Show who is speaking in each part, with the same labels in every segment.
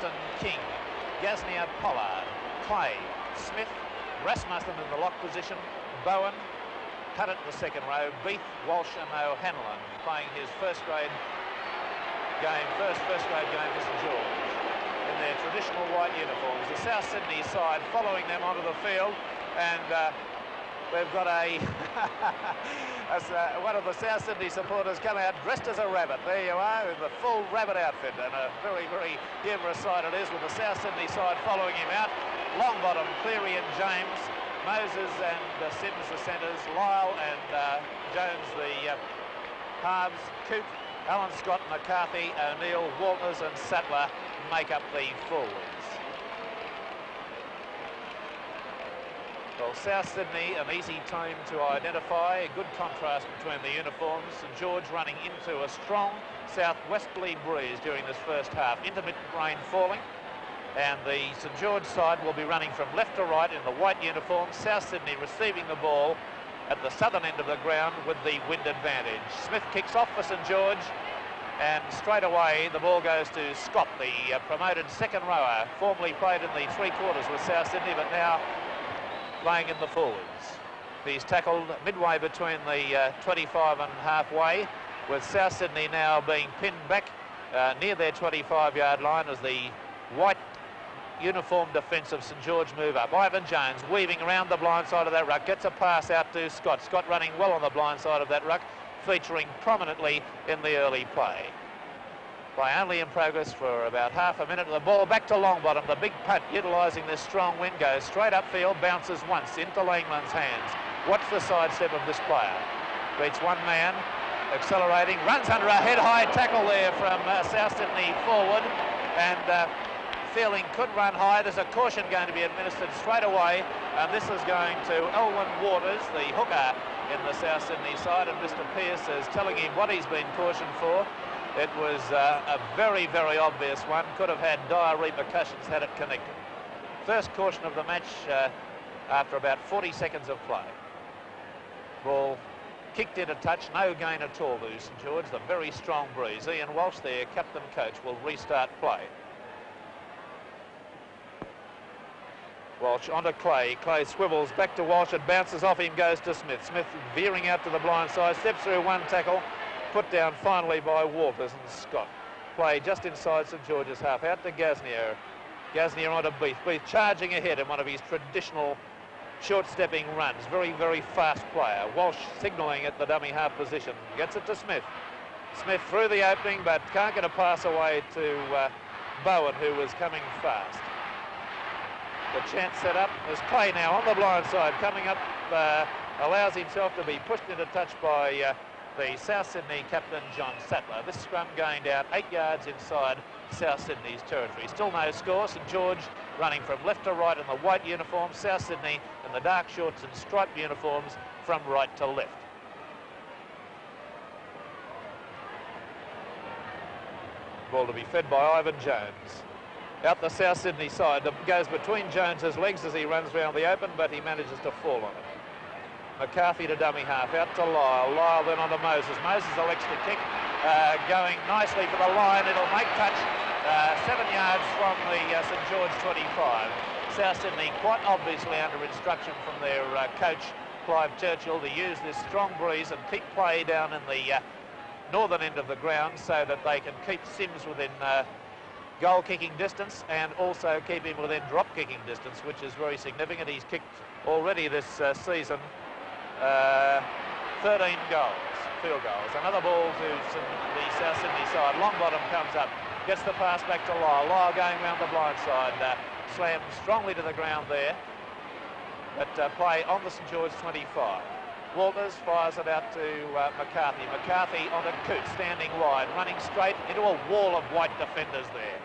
Speaker 1: Preston King, Gasnier Pollard, Clay, Smith, Rasmussen in the lock position, Bowen, cut at the second row, Beath, Walsh and O'Hanlon playing his first grade game for St. George in their traditional white uniforms. The South Sydney side following them onto the field, and we've got one of the South Sydney supporters come out dressed as a rabbit. There you are, in the full rabbit outfit, and a very, very humorous sight it is with the South Sydney side following him out. Longbottom, Cleary and James, Moses and Sims the centres, Lyle and Jones the halves, Coote, Alan Scott, McCarthy, O'Neill, Walters and Sattler make up the forwards. Well, South Sydney, an easy team to identify, a good contrast between the uniforms. St George running into a strong southwesterly breeze during this first half. Intermittent rain falling, and the St George side will be running from left to right in the white uniforms. South Sydney receiving the ball at the southern end of the ground with the wind advantage. Smith kicks off for St George, and straight away the ball goes to Scott, the promoted second rower, formerly played in the three quarters with South Sydney, but now playing in the forwards. He's tackled midway between the 25 and halfway, with South Sydney now being pinned back near their 25-yard line as the white uniform defence of St George move up. Ivan Jones weaving around the blind side of that ruck, gets a pass out to Scott. Scott running well on the blind side of that ruck, featuring prominently in the early play. Play only in progress for about half a minute. The ball back to Longbottom. The big punt utilising this strong wind goes straight upfield, bounces once into Langland's hands. Watch the sidestep of this player. Beats one man, accelerating, runs under a head-high tackle there from South Sydney forward, and Feeling could run high. There's a caution going to be administered straight away, and this is going to Elwyn Waters, the hooker in the South Sydney side, and Mr. Pearce is telling him what he's been cautioned for. It was a very, very obvious one. Could have had dire repercussions had it connected. First caution of the match after about 40 seconds of play. Ball kicked in a touch, no gain at all to St George. The very strong breeze. Ian Walsh, their captain coach, will restart play. Walsh onto Clay. Clay swivels back to Walsh. It bounces off him, goes to Smith. Smith veering out to the blind side, steps through one tackle, put down finally by Walters and Scott. Play just inside St George's half, out to Gasnier. Gasnier onto Beath. Beath charging ahead in one of his traditional short-stepping runs. Very, very fast player. Walsh signalling at the dummy half position. Gets it to Smith. Smith through the opening, but can't get a pass away to Bowen, who was coming fast. The chance set up. There's Clay now on the blind side, coming up, allows himself to be pushed into touch by the South Sydney captain, John Sattler. This scrum gained out 8 yards inside South Sydney's territory. Still no score. St George running from left to right in the white uniforms. South Sydney in the dark shorts and striped uniforms from right to left. Ball to be fed by Ivan Jones. Out the South Sydney side, that goes between Jones's legs as he runs round the open, but he manages to fall on it. McCarthy to dummy half, out to Lyle. Lyle then onto Moses. Moses elects to kick, going nicely for the line. It'll make touch 7 yards from the St George 25. South Sydney quite obviously under instruction from their coach, Clive Churchill, to use this strong breeze and keep play down in the northern end of the ground so that they can keep Sims within goal-kicking distance and also keep him within drop-kicking distance, which is very significant. He's kicked already this season 13 goals, field goals. Another ball to the South Sydney side. Longbottom comes up, gets the pass back to Lyle. Lyle going round the blind side, slammed strongly to the ground there, but play on the St George 25. Walters fires it out to McCarthy. McCarthy onto Coote, standing wide, running straight into a wall of white defenders there.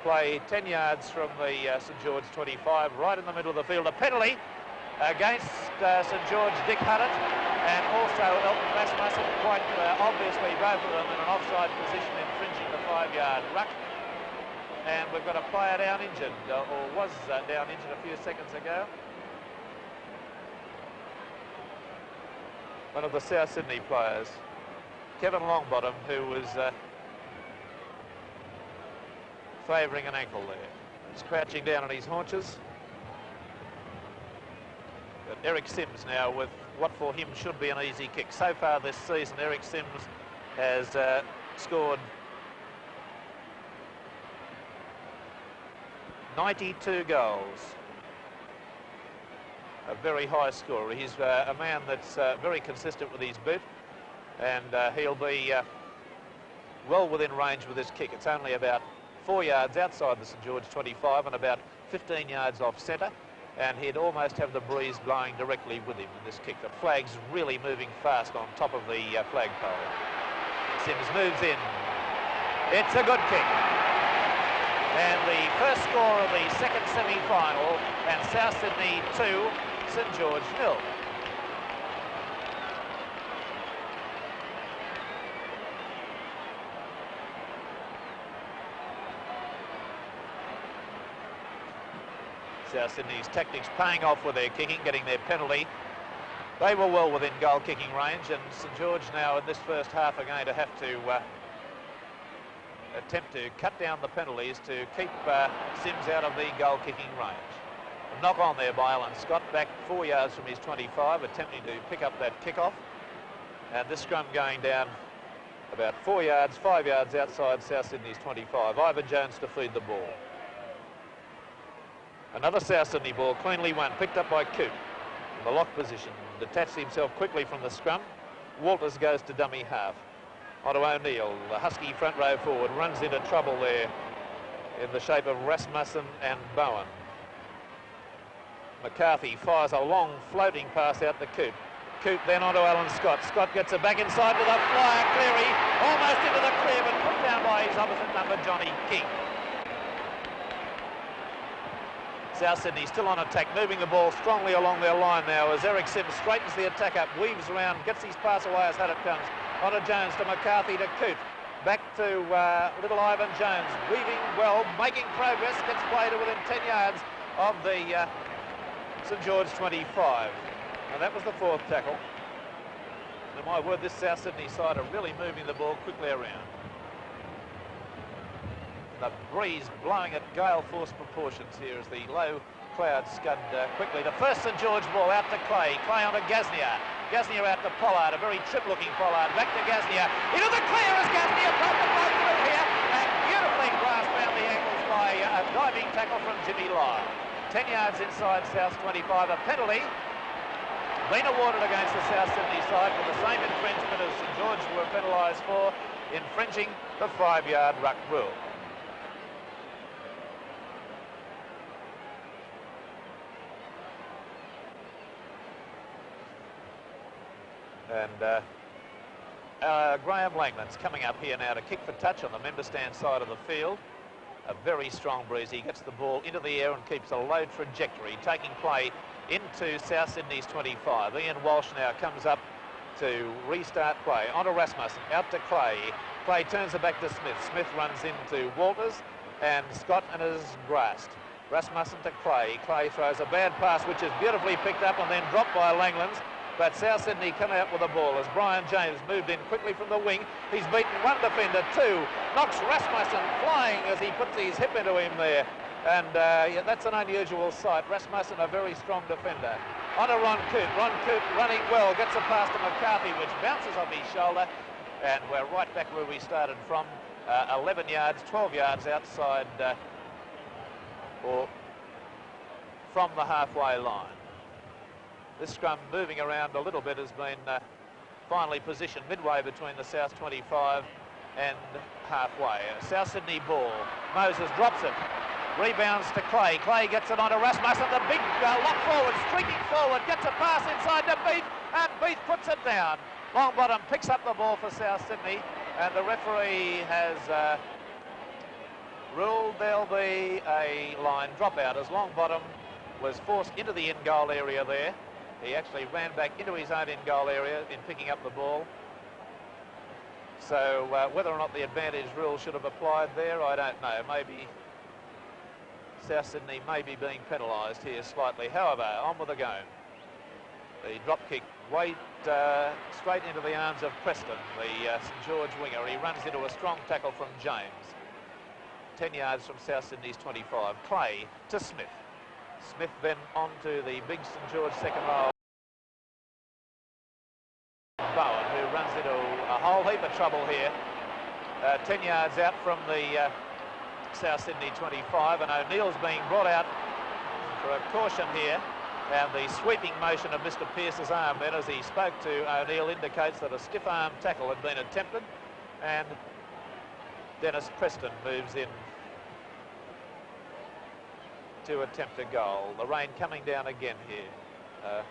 Speaker 1: Play 10 yards from the St George 25, right in the middle of the field. A penalty against St George, Dick Huddett, and also Elton Rasmussen, quite obviously both of them in an offside position, infringing the 5-yard ruck. And we've got a player down injured, or was down injured a few seconds ago. One of the South Sydney players, Kevin Longbottom, who was favouring an ankle there. He's crouching down on his haunches. But Eric Sims now with what for him should be an easy kick. So far this season, Eric Sims has scored 92 goals. A very high scorer. He's a man that's very consistent with his boot, and he'll be well within range with this kick. It's only about 4 yards outside the St. George 25 and about 15 yards off centre, and he'd almost have the breeze blowing directly with him in this kick. The flag's really moving fast on top of the flagpole. Sims moves in. It's a good kick. And the first score of the second semi-final, and South Sydney 2, St. George 0. South Sydney's tactics paying off with their kicking, getting their penalty. They were well within goal-kicking range, and St. George now in this first half are going to have to attempt to cut down the penalties to keep Sims out of the goal-kicking range. A knock on there by Alan Scott, back 4 yards from his 25, attempting to pick up that kick-off. And this scrum going down about 4 yards, 5 yards outside South Sydney's 25. Ivan Jones to feed the ball. Another South Sydney ball, cleanly won, picked up by Coote in the lock position. Detached himself quickly from the scrum. Walters goes to dummy half. Onto O'Neill, the Husky front row forward, runs into trouble there in the shape of Rasmussen and Bowen. McCarthy fires a long floating pass out to Coote. Coote then onto Alan Scott. Scott gets it back inside with a flyer cleary, almost into the clear, but put down by his opposite number, Johnny King. South Sydney still on attack, moving the ball strongly along their line now as Eric Sims straightens the attack up, weaves around, gets his pass away as hard it comes. Onto Jones, to McCarthy, to Coote. Back to little Ivan Jones, weaving well, making progress, gets play to within 10 yards of the St. George 25. And that was the fourth tackle. And my word, this South Sydney side are really moving the ball quickly around. The breeze blowing at gale force proportions here as the low clouds scud quickly. The first St. George ball out to Clay. Clay onto Gasnier. Gasnier out to Pollard, a very trip-looking Pollard. Back to Gasnier. Into the clear as Gasnier broke the ball through here. And beautifully grasped around the ankles by a diving tackle from Jimmy Lyle. 10 yards inside South's 25. A penalty been awarded against the South Sydney side for the same infringement as St. George were penalised for, infringing the 5-yard ruck rule. And Graham Langland's coming up here now to kick for touch on the member stand side of the field. A very strong breeze. He gets the ball into the air and keeps a low trajectory, taking play into South Sydney's 25. Ian Walsh now comes up to restart play. Onto Rasmussen, out to Clay. Clay turns it back to Smith. Smith runs into Walters, and Scott and is grasped. Rasmussen to Clay. Clay throws a bad pass, which is beautifully picked up and then dropped by Langlands. But South Sydney come out with the ball as Brian James moved in quickly from the wing. He's beaten one defender, two. Knocks Rasmussen flying as he puts his hip into him there. And yeah, that's an unusual sight. Rasmussen, a very strong defender. Onto Ron Coote. Ron Coote running well, gets a pass to McCarthy, which bounces off his shoulder. And we're right back where we started from. 11 yards, 12 yards outside or from the halfway line. This scrum moving around a little bit has been finally positioned midway between the South 25 and halfway. South Sydney ball. Moses drops it. Rebounds to Clay. Clay gets it onto Rasmussen. The big lock forward, streaking forward, gets a pass inside to Beath, and Beath puts it down. Longbottom picks up the ball for South Sydney, and the referee has ruled there'll be a line dropout as Longbottom was forced into the in-goal area there. He actually ran back into his own in-goal area in picking up the ball. So whether or not the advantage rule should have applied there, I don't know. Maybe South Sydney may be being penalised here slightly. However, on with the go. The drop kick way straight into the arms of Preston, the St. George winger. He runs into a strong tackle from James. 10 yards from South Sydney's 25. Clay to Smith. Smith then on to the big St. George second row. Bowen, who runs into a whole heap of trouble here. 10 yards out from the South Sydney 25, and O'Neill's being brought out for a caution here. And the sweeping motion of Mr. Pearce's arm then, as he spoke to O'Neill, indicates that a stiff arm tackle had been attempted, and Dennis Preston moves in to attempt a goal. The rain coming down again here.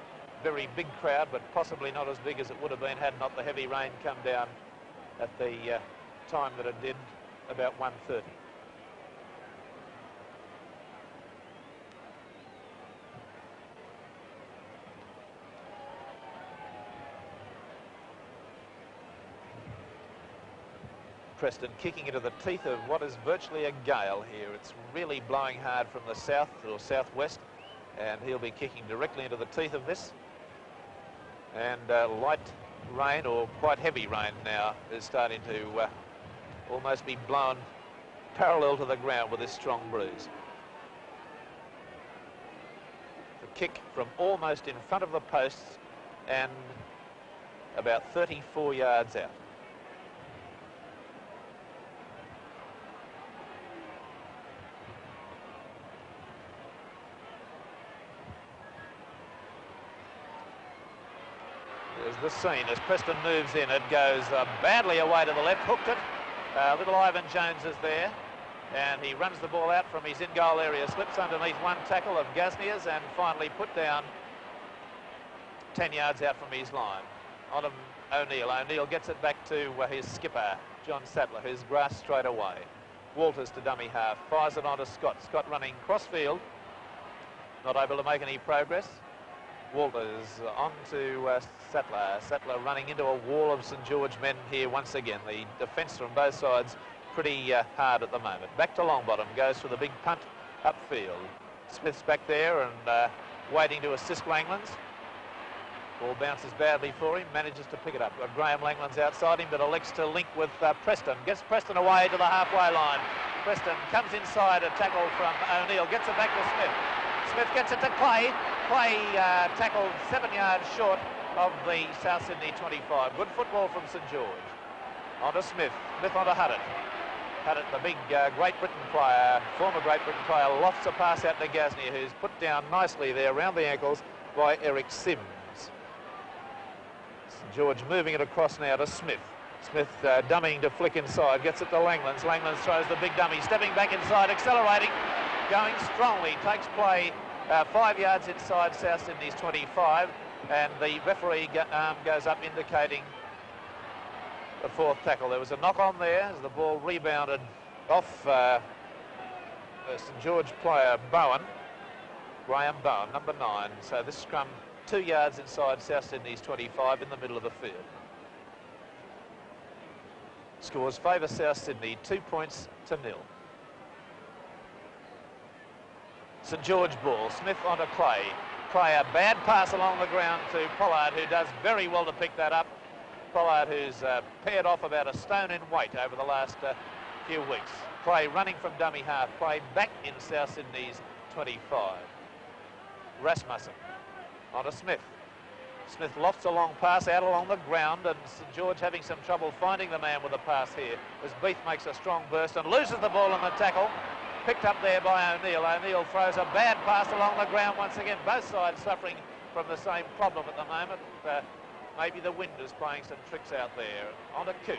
Speaker 1: Very big crowd, but possibly not as big as it would have been had not the heavy rain come down at the time that it did, about 1:30. Preston kicking into the teeth of what is virtually a gale here. It's really blowing hard from the south or southwest, and he'll be kicking directly into the teeth of this. And light rain, or quite heavy rain now, is starting to almost be blown parallel to the ground with this strong breeze. The kick from almost in front of the posts and about 34 yards out. There's the scene as Preston moves in. It goes badly away to the left, hooked it. Little Ivan Jones is there, and he runs the ball out from his in-goal area, slips underneath one tackle of Gasnier's, and finally put down 10 yards out from his line. On him, O'Neill. O'Neill gets it back to his skipper, John Sattler, who's grasped straight away. Walters to dummy half, fires it on to Scott. Scott running cross-field, not able to make any progress. Walters on to Sattler. Sattler running into a wall of St. George men here once again. The defence from both sides pretty hard at the moment. Back to Longbottom, goes for the big punt upfield. Smith's back there and waiting to assist Langlands. Ball bounces badly for him, manages to pick it up. Graham Langlands outside him, but elects to link with Preston. Gets Preston away to the halfway line. Preston comes inside, a tackle from O'Neill, gets it back to Smith. Smith gets it to Clay. Clay tackled 7 yards short of the South Sydney 25. Good football from St. George. On to Smith. Smith on to Huddett. Huddett, the big Great Britain player, former Great Britain player, lofts a pass out to Gasnier, who's put down nicely there around the ankles by Eric Sims. St. George moving it across now to Smith. Smith dummying to flick inside, gets it to Langlands. Langlands throws the big dummy, stepping back inside, accelerating, going strongly, takes play 5 yards inside South Sydney's 25, and the referee arm goes up indicating the fourth tackle. There was a knock on there as the ball rebounded off St. George player Bowen, Graham Bowen, number 9. So this scrum 2 yards inside South Sydney's 25 in the middle of the field. Scores favour South Sydney 2 points to 0. St. George ball, Smith onto Clay. Clay, a bad pass along the ground to Pollard, who does very well to pick that up. Pollard, who's paired off about a stone in weight over the last few weeks. Clay running from dummy half. Clay back in South Sydney's 25. Rasmussen onto Smith. Smith lofts a long pass out along the ground, and St. George having some trouble finding the man with a pass here as Beath makes a strong burst and loses the ball in the tackle. Picked up there by O'Neill. O'Neill throws a bad pass along the ground once again. Both sides suffering from the same problem at the moment. Maybe the wind is playing some tricks out there. On to Coote.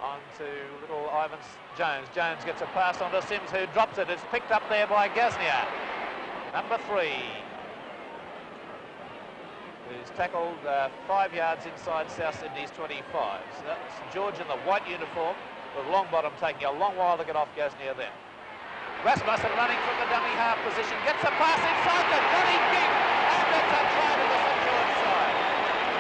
Speaker 1: On to little Ivan Jones. Jones gets a pass on to Sims, who drops it. It's picked up there by Gasnier. Number 3. Who's tackled 5 yards inside South Sydney's 25. So that's St. George in the white uniform, with Longbottom taking a long while to get off Gasnier then. Rasmussen running from the dummy half position, gets a pass inside to Johnny King, and it's a try to the St. George side.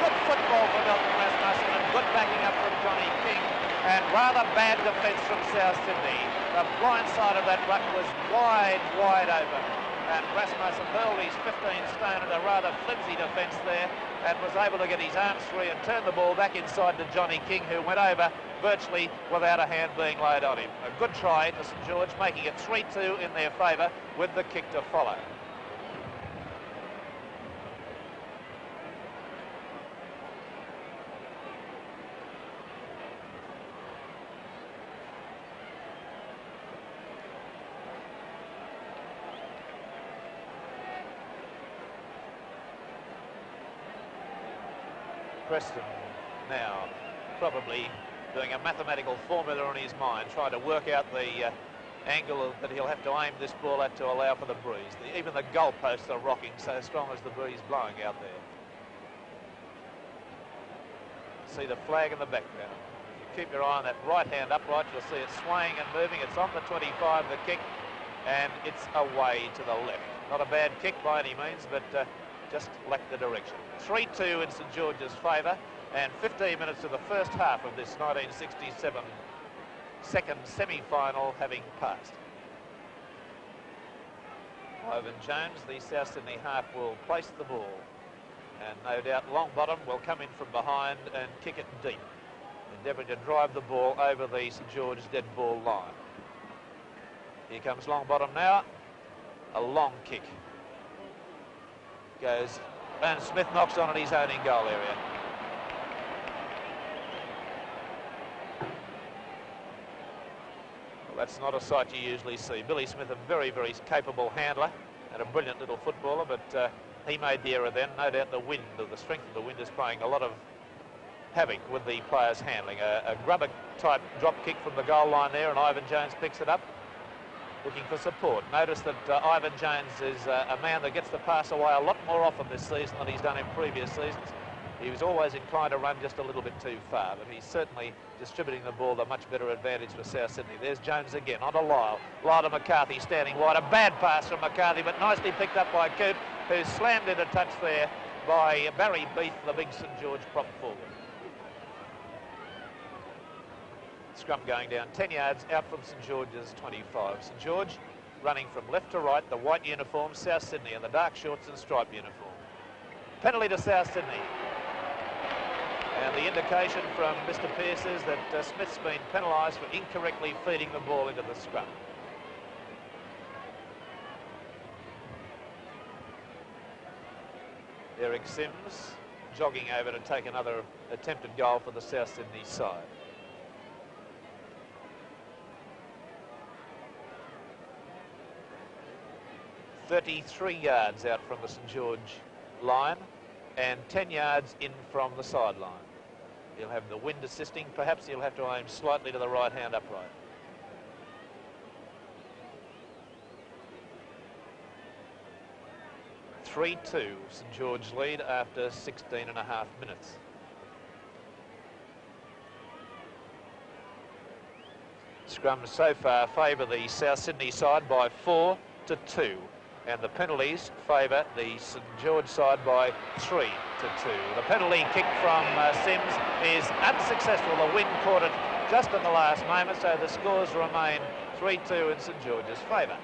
Speaker 1: Good football for Milton Rasmussen and good backing up from Johnny King, and rather bad defence from South Sydney. The blind side of that ruck was wide open, and Rasmussen hurled his 15 stone at a rather flimsy defence there and was able to get his arms free and turn the ball back inside to Johnny King, who went over virtually without a hand being laid on him. A good try to St. George, making it 3-2 in their favour with the kick to follow. Preston now probably doing a mathematical formula in his mind, trying to work out the angle that he'll have to aim this ball at to allow for the breeze. Even the goalposts are rocking so strong as the breeze blowing out there. See the flag in the background. If you keep your eye on that right hand upright, you'll see it swaying and moving. It's on the 25, the kick, and it's away to the left. Not a bad kick by any means, but just lacked the direction. 3-2 in St. George's favour, and 15 minutes of the first half of this 1967 second semi-final having passed. Ivan Jones, the South Sydney half, will place the ball, and no doubt Longbottom will come in from behind and kick it deep, endeavouring to drive the ball over the St. George's dead ball line. Here comes Longbottom now. A long kick. Goes, and Smith knocks on at his own in goal area. Well, that's not a sight you usually see. Billy Smith, a very, very capable handler and a brilliant little footballer, but he made the error then. No doubt the wind, or the strength of the wind, is playing a lot of havoc with the players handling. A grubber-type drop kick from the goal line there, and Ivan Jones picks it up, looking for support. Notice that Ivan Jones is a man that gets the pass away a lot more often this season than he's done in previous seasons. He was always inclined to run just a little bit too far, but he's certainly distributing the ball to much better advantage for South Sydney. There's Jones again, onto Lyle. Lyle to McCarthy, standing wide. A bad pass from McCarthy, but nicely picked up by Coote, who slammed into touch there by Barry Beath, the big St. George prop forward. Scrum going down 10 yards out from St. George's 25. St. George running from left to right, the white uniform, South Sydney, and the dark shorts and striped uniform. Penalty to South Sydney. And the indication from Mr. Pearce is that Smith's been penalised for incorrectly feeding the ball into the scrum. Eric Sims jogging over to take another attempted goal for the South Sydney side. .33 yards out from the St. George line and 10 yards in from the sideline. He'll have the wind assisting. Perhaps he'll have to aim slightly to the right-hand upright. .32 St. George lead after 16 and a half minutes. Scrums so far favour the South Sydney side by 4-2. And the penalties favour the St. George side by 3-2. The penalty kick from Sims is unsuccessful. The wind caught it just at the last moment, so the scores remain 3-2 in St. George's favour.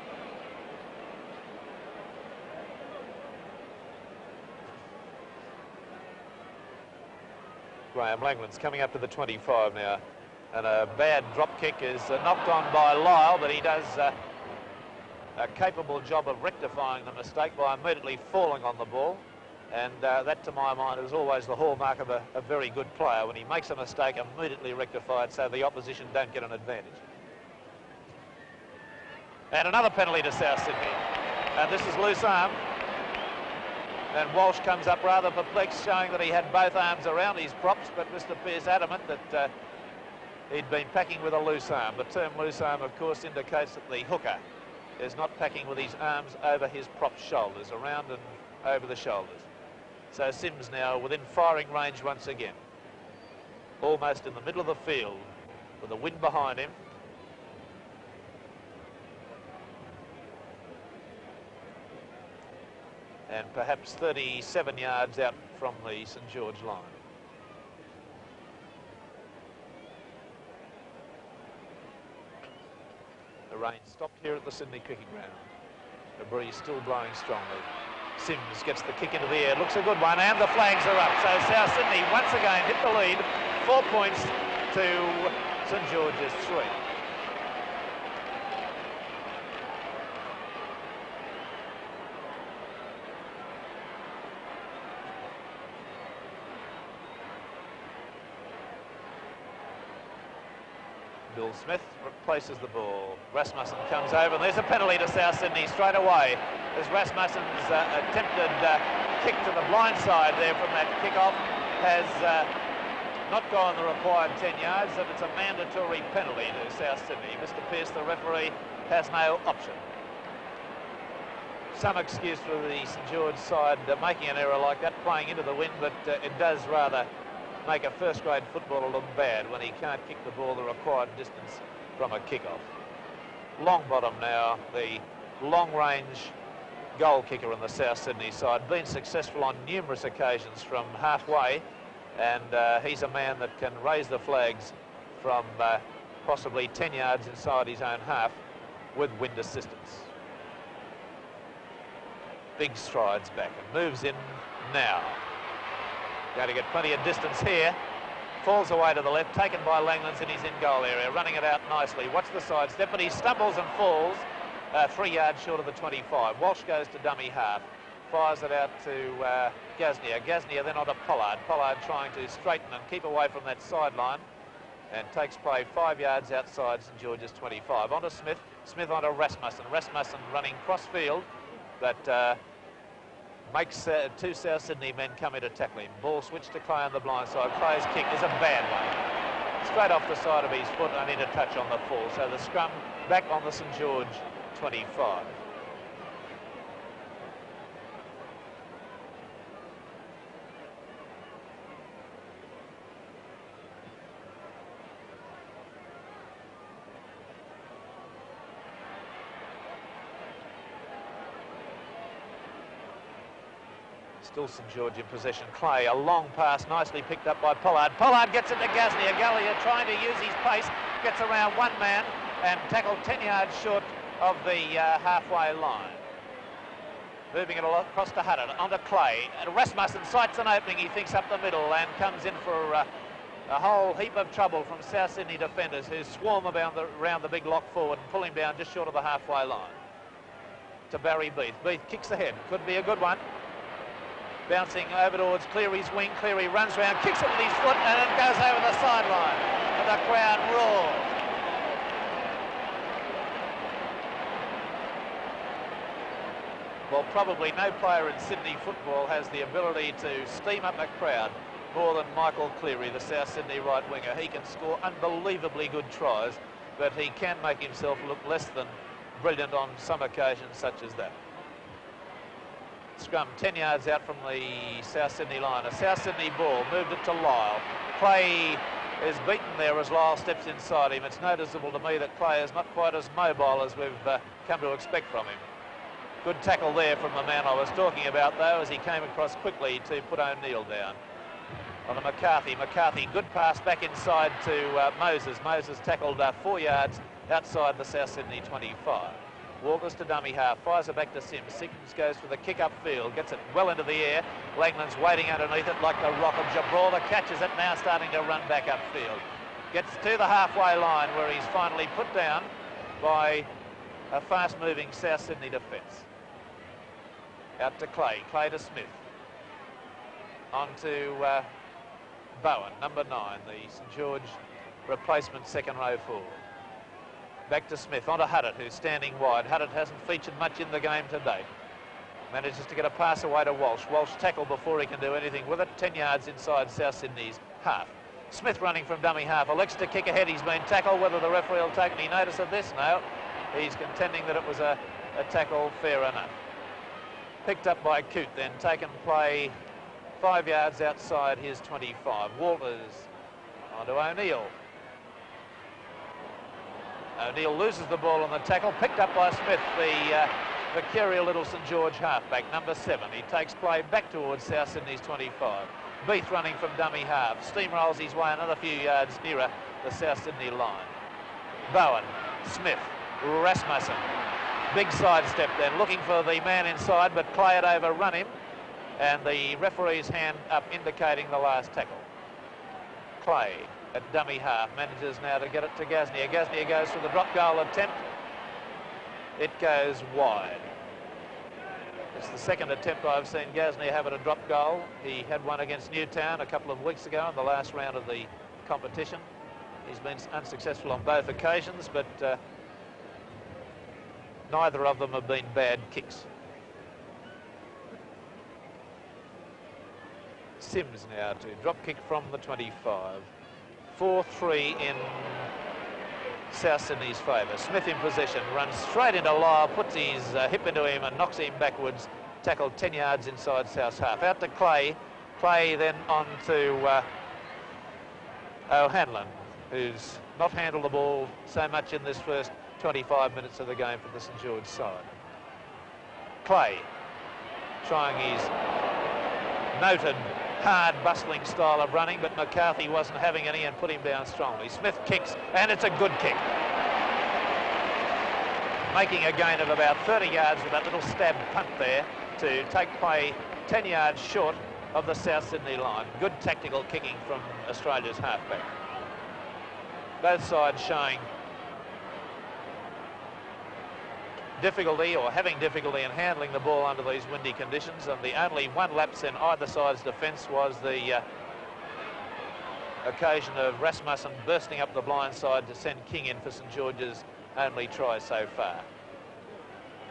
Speaker 1: Graham Langland's coming up to the 25 now, and a bad drop kick is knocked on by Lyle, but he does a capable job of rectifying the mistake by immediately falling on the ball, and that, to my mind, is always the hallmark of a very good player. When he makes a mistake, immediately rectify it so the opposition don't get an advantage. And another penalty to South Sydney, and this is loose arm, and Walsh comes up rather perplexed, showing that he had both arms around his props, but Mr. Pearce adamant that he'd been packing with a loose arm. The term loose arm, of course, indicates that the hooker is not packing with his arms over his prop shoulders, around and over the shoulders. So Sims now within firing range once again, almost in the middle of the field with the wind behind him. And perhaps 37 yards out from the St. George line. The rain stopped here at the Sydney Cricket Ground. The breeze still blowing strongly. Sims gets the kick into the air, looks a good one, and the flags are up. So South Sydney once again hit the lead, 4 points to St. George's 3. Bill Smith replaces the ball. Rasmussen comes over, and there's a penalty to South Sydney straight away as Rasmussen's attempted kick to the blind side there from that kick-off has not gone the required 10 yards, and it's a mandatory penalty to South Sydney. Mr. Pearce, the referee, has no option. Some excuse for the St. George side making an error like that, playing into the wind, but it does rather make a first-grade footballer look bad when he can't kick the ball the required distance from a kick-off. Longbottom now, the long-range goal kicker on the South Sydney side, been successful on numerous occasions from halfway, and he's a man that can raise the flags from possibly 10 yards inside his own half with wind assistance. Big strides back and moves in now. Going to get plenty of distance here. Falls away to the left, taken by Langlands in his in-goal area, running it out nicely. Watch the sidestep, but he stumbles and falls 3 yards short of the 25. Walsh goes to dummy half, fires it out to Gasnier. Gasnier then onto Pollard. Pollard trying to straighten and keep away from that sideline, and takes play 5 yards outside St. George's 25. Onto Smith. Smith onto Rasmussen. Rasmussen running cross-field, but makes two South Sydney men come in to tackle him. Ball switched to Clay on the blind side. Clay's kick is a bad one. Straight off the side of his foot and into touch on the full. So the scrum back on the St. George 25. Still St. George in possession. Clay, a long pass, nicely picked up by Pollard. Pollard gets it to Gasnier. Gallia trying to use his pace, gets around one man and tackled 10 yards short of the halfway line. Moving it across to Huddard, onto Clay. And Rasmussen sights an opening, he thinks up the middle and comes in for a whole heap of trouble from South Sydney defenders who swarm around the big lock forward and pull him down just short of the halfway line. To Barry Beath. Beath kicks ahead, could be a good one. Bouncing over towards Cleary's wing. Cleary runs round, kicks it with his foot, and it goes over the sideline. And the crowd roars. Well, probably no player in Sydney football has the ability to steam up a crowd more than Michael Cleary, the South Sydney right winger. He can score unbelievably good tries, but he can make himself look less than brilliant on some occasions such as that. Scrum 10 yards out from the South Sydney line. A South Sydney ball, moved it to Lyle. Clay is beaten there as Lyle steps inside him. It's noticeable to me that Clay is not quite as mobile as we've come to expect from him. Good tackle there from the man I was talking about, though, as he came across quickly to put O'Neill down. On to McCarthy. McCarthy, good pass back inside to Moses. Moses tackled 4 yards outside the South Sydney 25. Walkers to dummy half, fires it back to Sims. Sims goes for the kick upfield, gets it well into the air. Langland's waiting underneath it like the Rock of Gibraltar, catches it, now starting to run back upfield. Gets to the halfway line where he's finally put down by a fast-moving South Sydney defence. Out to Clay, Clay to Smith. On to Bowen, number 9, the St. George replacement second row forward. Back to Smith, onto Huddard, who's standing wide. Huddard hasn't featured much in the game today. Manages to get a pass away to Walsh. Walsh tackled before he can do anything with it. 10 yards inside South Sydney's half. Smith running from dummy half. Elects to kick ahead. He's been tackled. Whether the referee will take any notice of this? No. He's contending that it was a tackle fair enough. Picked up by Coote, then taken play 5 yards outside his 25. Walters onto O'Neill. O'Neill loses the ball on the tackle, picked up by Smith, the mercurial little St. George halfback, number 7. He takes play back towards South Sydney's 25. Beath running from dummy half, steamrolls his way another few yards nearer the South Sydney line. Bowen, Smith, Rasmussen. big sidestep then, looking for the man inside, but Clay had overrun him, and the referee's hand up indicating the last tackle. Clay at dummy half manages now to get it to Gasnier. Gasnier goes for the drop goal attempt. It goes wide. It's the second attempt I've seen Gasnier have at a drop goal. He had one against Newtown a couple of weeks ago in the last round of the competition. He's been unsuccessful on both occasions, but neither of them have been bad kicks. Sims now to drop kick from the 25. 4-3 in South Sydney's favour. Smith in possession, runs straight into Lyle, puts his hip into him and knocks him backwards. Tackled 10 yards inside South's half. Out to Clay. Clay then on to O'Hanlon, who's not handled the ball so much in this first 25 minutes of the game for the St. George side. Clay trying his noted hard, bustling style of running, but McCarthy wasn't having any and put him down strongly. Smith kicks, and it's a good kick. Making a gain of about 30 yards with that little stab punt there to take play 10 yards short of the South Sydney line. Good tactical kicking from Australia's halfback. Both sides showing difficulty or having difficulty in handling the ball under these windy conditions, and the only one lapse in either side's defence was the occasion of Rasmussen bursting up the blind side to send King in for St. George's only try so far.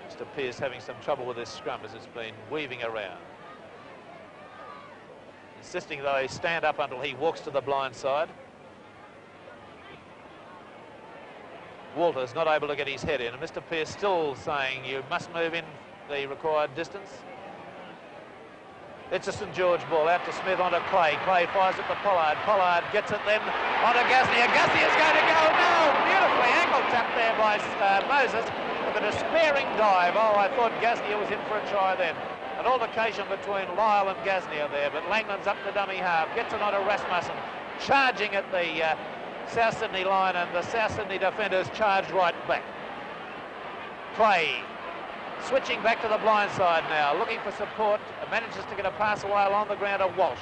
Speaker 1: Mr. Pearce having some trouble with this scrum as it's been weaving around. Insisting that they stand up until he walks to the blind side. Walter's not able to get his head in, and Mr. Pearce still saying you must move in the required distance. It's a St. George ball out to Smith onto Clay. Clay fires it to Pollard. Pollard gets it then onto Gasnier. Gasnier's going to go. No! Beautifully ankle tapped there by Moses with a despairing dive. Oh, I thought Gasnier was in for a try then. An altercation between Lyle and Gasnier there, but Langland's up the dummy half. Gets it onto Rasmussen. Charging at the South Sydney line, and the South Sydney defenders charge right back. Clay switching back to the blind side now, looking for support, manages to get a pass away along the ground to Walsh.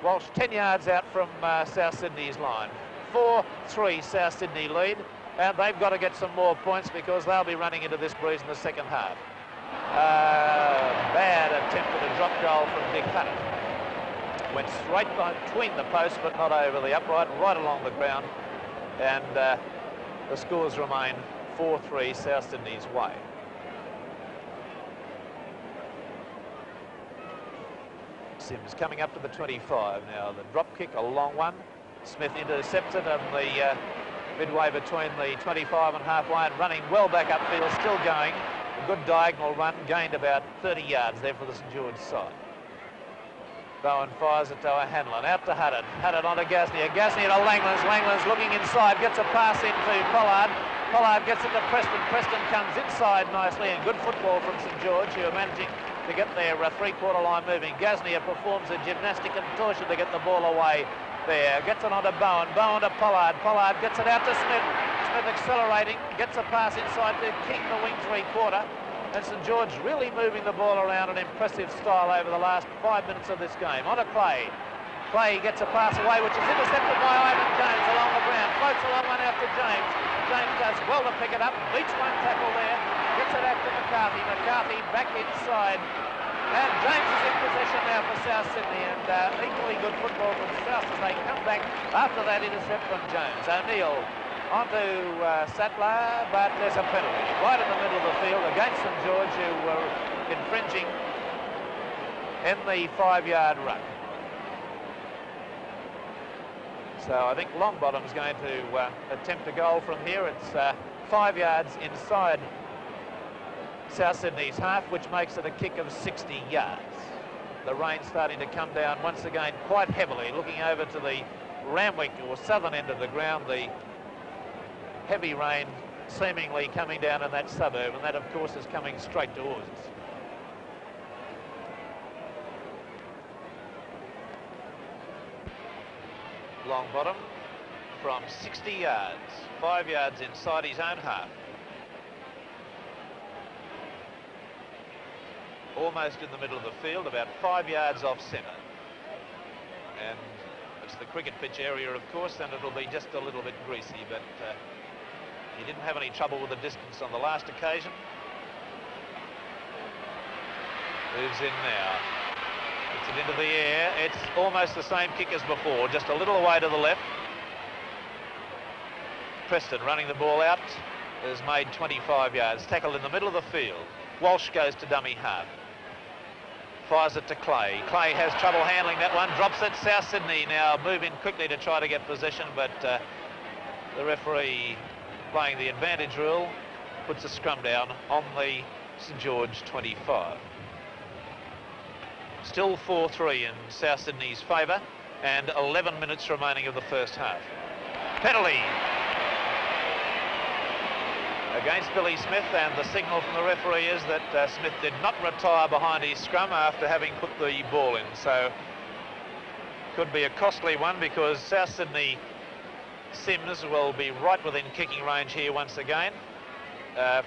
Speaker 1: Walsh 10 yards out from South Sydney's line. 4-3 South Sydney lead, and they've got to get some more points because they'll be running into this breeze in the second half. Bad attempt at a drop goal from Dick Hutt. Went straight between the posts but not over the upright, right along the ground, and the scores remain 4-3 South Sydney's way. Sims coming up to the 25 now. The drop kick, a long one. Smith intercepts it on the midway between the 25 and halfway and running well back upfield, still going. A good diagonal run, gained about 30 yards there for the St. George side. Bowen fires it to O'Hanlon, out to Huddard. Huddard onto Gasnier. Gasnier to Langlands. Langlands looking inside, gets a pass into Pollard. Pollard gets it to Preston. Preston comes inside nicely, and good football from St. George, who are managing to get their three-quarter line moving. Gasnier performs a gymnastic contortion to get the ball away there. Gets it onto Bowen. Bowen to Pollard. Pollard gets it out to Smith. Smith accelerating, gets a pass inside to King, the wing three-quarter. And St. George really moving the ball around in impressive style over the last 5 minutes of this game. On to Clay. Clay gets a pass away, which is intercepted by Ivan James along the ground. Floats along one out to James. James does well to pick it up. Beats one tackle there. Gets it out to McCarthy. McCarthy back inside. And James is in possession now for South Sydney. And equally good football from South as they come back after that intercept from Jones. O'Neill onto Sattler, but there's a penalty right in the middle of the field against St. George, who were infringing in the 5-yard ruck. So I think Longbottom's going to attempt a goal from here. It's 5 yards inside South Sydney's half, which makes it a kick of 60 yards. The rain starting to come down once again quite heavily, looking over to the Randwick or southern end of the ground. The heavy rain seemingly coming down in that suburb, and that of course is coming straight towards us. Longbottom from 60 yards, 5 yards inside his own half. almost in the middle of the field, about 5 yards off centre. And it's the cricket pitch area, of course, and it'll be just a little bit greasy, but he didn't have any trouble with the distance on the last occasion. Moves in now. Gets it into the air. It's almost the same kick as before, just a little away to the left. Preston running the ball out has made 25 yards. Tackled in the middle of the field. Walsh goes to dummy half. Fires it to Clay. Clay has trouble handling that one. Drops it. South Sydney now moving quickly to try to get possession, but the referee, playing the advantage rule, puts a scrum down on the St. George 25. Still 4-3 in South Sydney's favour, and 11 minutes remaining of the first half. Penalty against Billy Smith, and the signal from the referee is that Smith did not retire behind his scrum after having put the ball in. So could be a costly one, because South Sydney Sims will be right within kicking range here once again.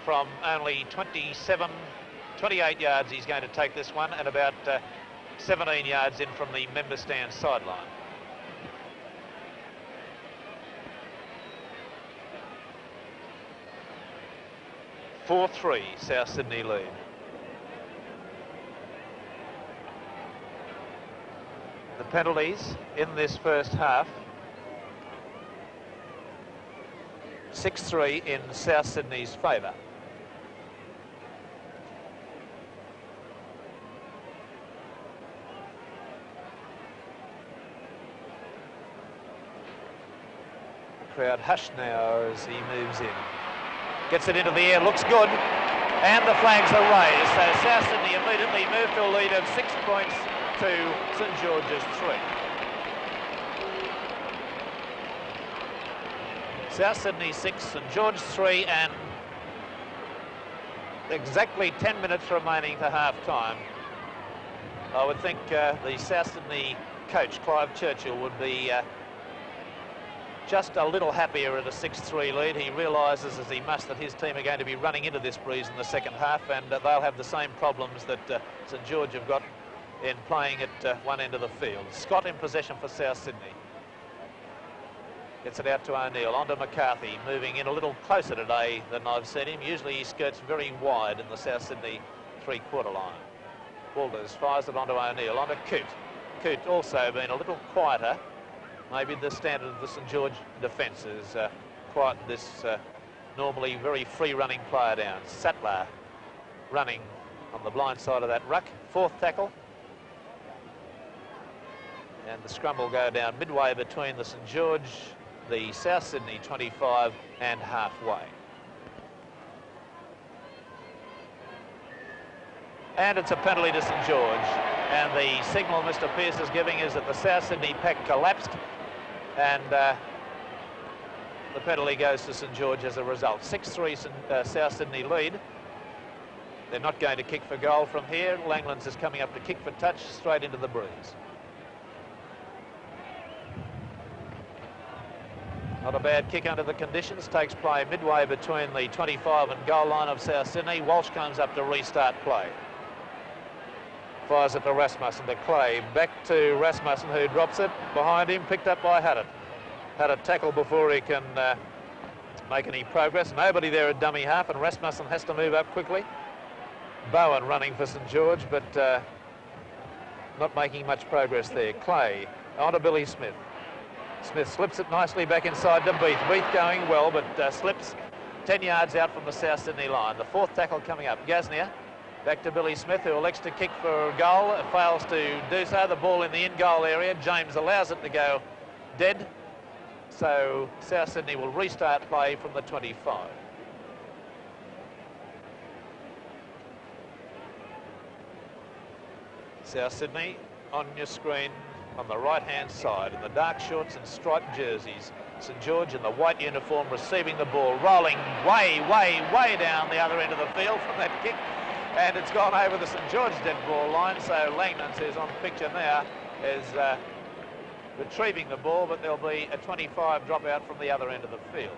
Speaker 1: From only 28 yards he's going to take this one, and about 17 yards in from the member stand sideline. (4-3) South Sydney lead. The penalties in this first half: 6-3 in South Sydney's favour. Crowd hushed now as he moves in. Gets it into the air, looks good, and the flags are raised. So South Sydney immediately move to a lead of 6 points to St. George's 3. South Sydney 6, St. George 3, and exactly 10 minutes remaining to half-time. I would think the South Sydney coach, Clive Churchill, would be just a little happier at a 6-3 lead. He realises, as he must, that his team are going to be running into this breeze in the second half, and they'll have the same problems that St. George have got in playing at one end of the field. Scott in possession for South Sydney. Gets it out to O'Neill, onto McCarthy, moving in a little closer today than I've seen him. Usually he skirts very wide in the South Sydney three-quarter line. Walters fires it onto O'Neill, onto Coote. Coote also been a little quieter. Maybe the standard of the St. George defence is quite this normally very free-running player down. Sattler running on the blind side of that ruck. Fourth tackle. And the scrum will go down midway between the St. George, the South Sydney 25 and halfway. And it's a penalty to St. George. And the signal Mr. Pearce is giving is that the South Sydney pack collapsed, and the penalty goes to St. George as a result. 6-3 South Sydney lead. They're not going to kick for goal from here. Langlands is coming up to kick for touch straight into the breeze. Not a bad kick under the conditions. Takes play midway between the 25 and goal line of South Sydney. Walsh comes up to restart play. Fires it to Rasmussen, to Clay. Back to Rasmussen, who drops it. Behind him, picked up by Haddett. Haddett tackle before he can make any progress. Nobody there at dummy half, and Rasmussen has to move up quickly. Bowen running for St. George, but not making much progress there. Clay onto Billy Smith. Smith slips it nicely back inside to Beath. Beath going well, but slips 10 yards out from the South Sydney line. The fourth tackle coming up. Gasnier back to Billy Smith, who elects to kick for a goal. Fails to do so. The ball in the in-goal area. James allows it to go dead. So South Sydney will restart play from the 25. South Sydney on your screen on the right-hand side in the dark shorts and striped jerseys. St. George in the white uniform receiving the ball, rolling way, way, way down the other end of the field from that kick. And it's gone over the St. George dead ball line, so Langlands, who's on the picture now, is retrieving the ball, but there'll be a 25 dropout from the other end of the field.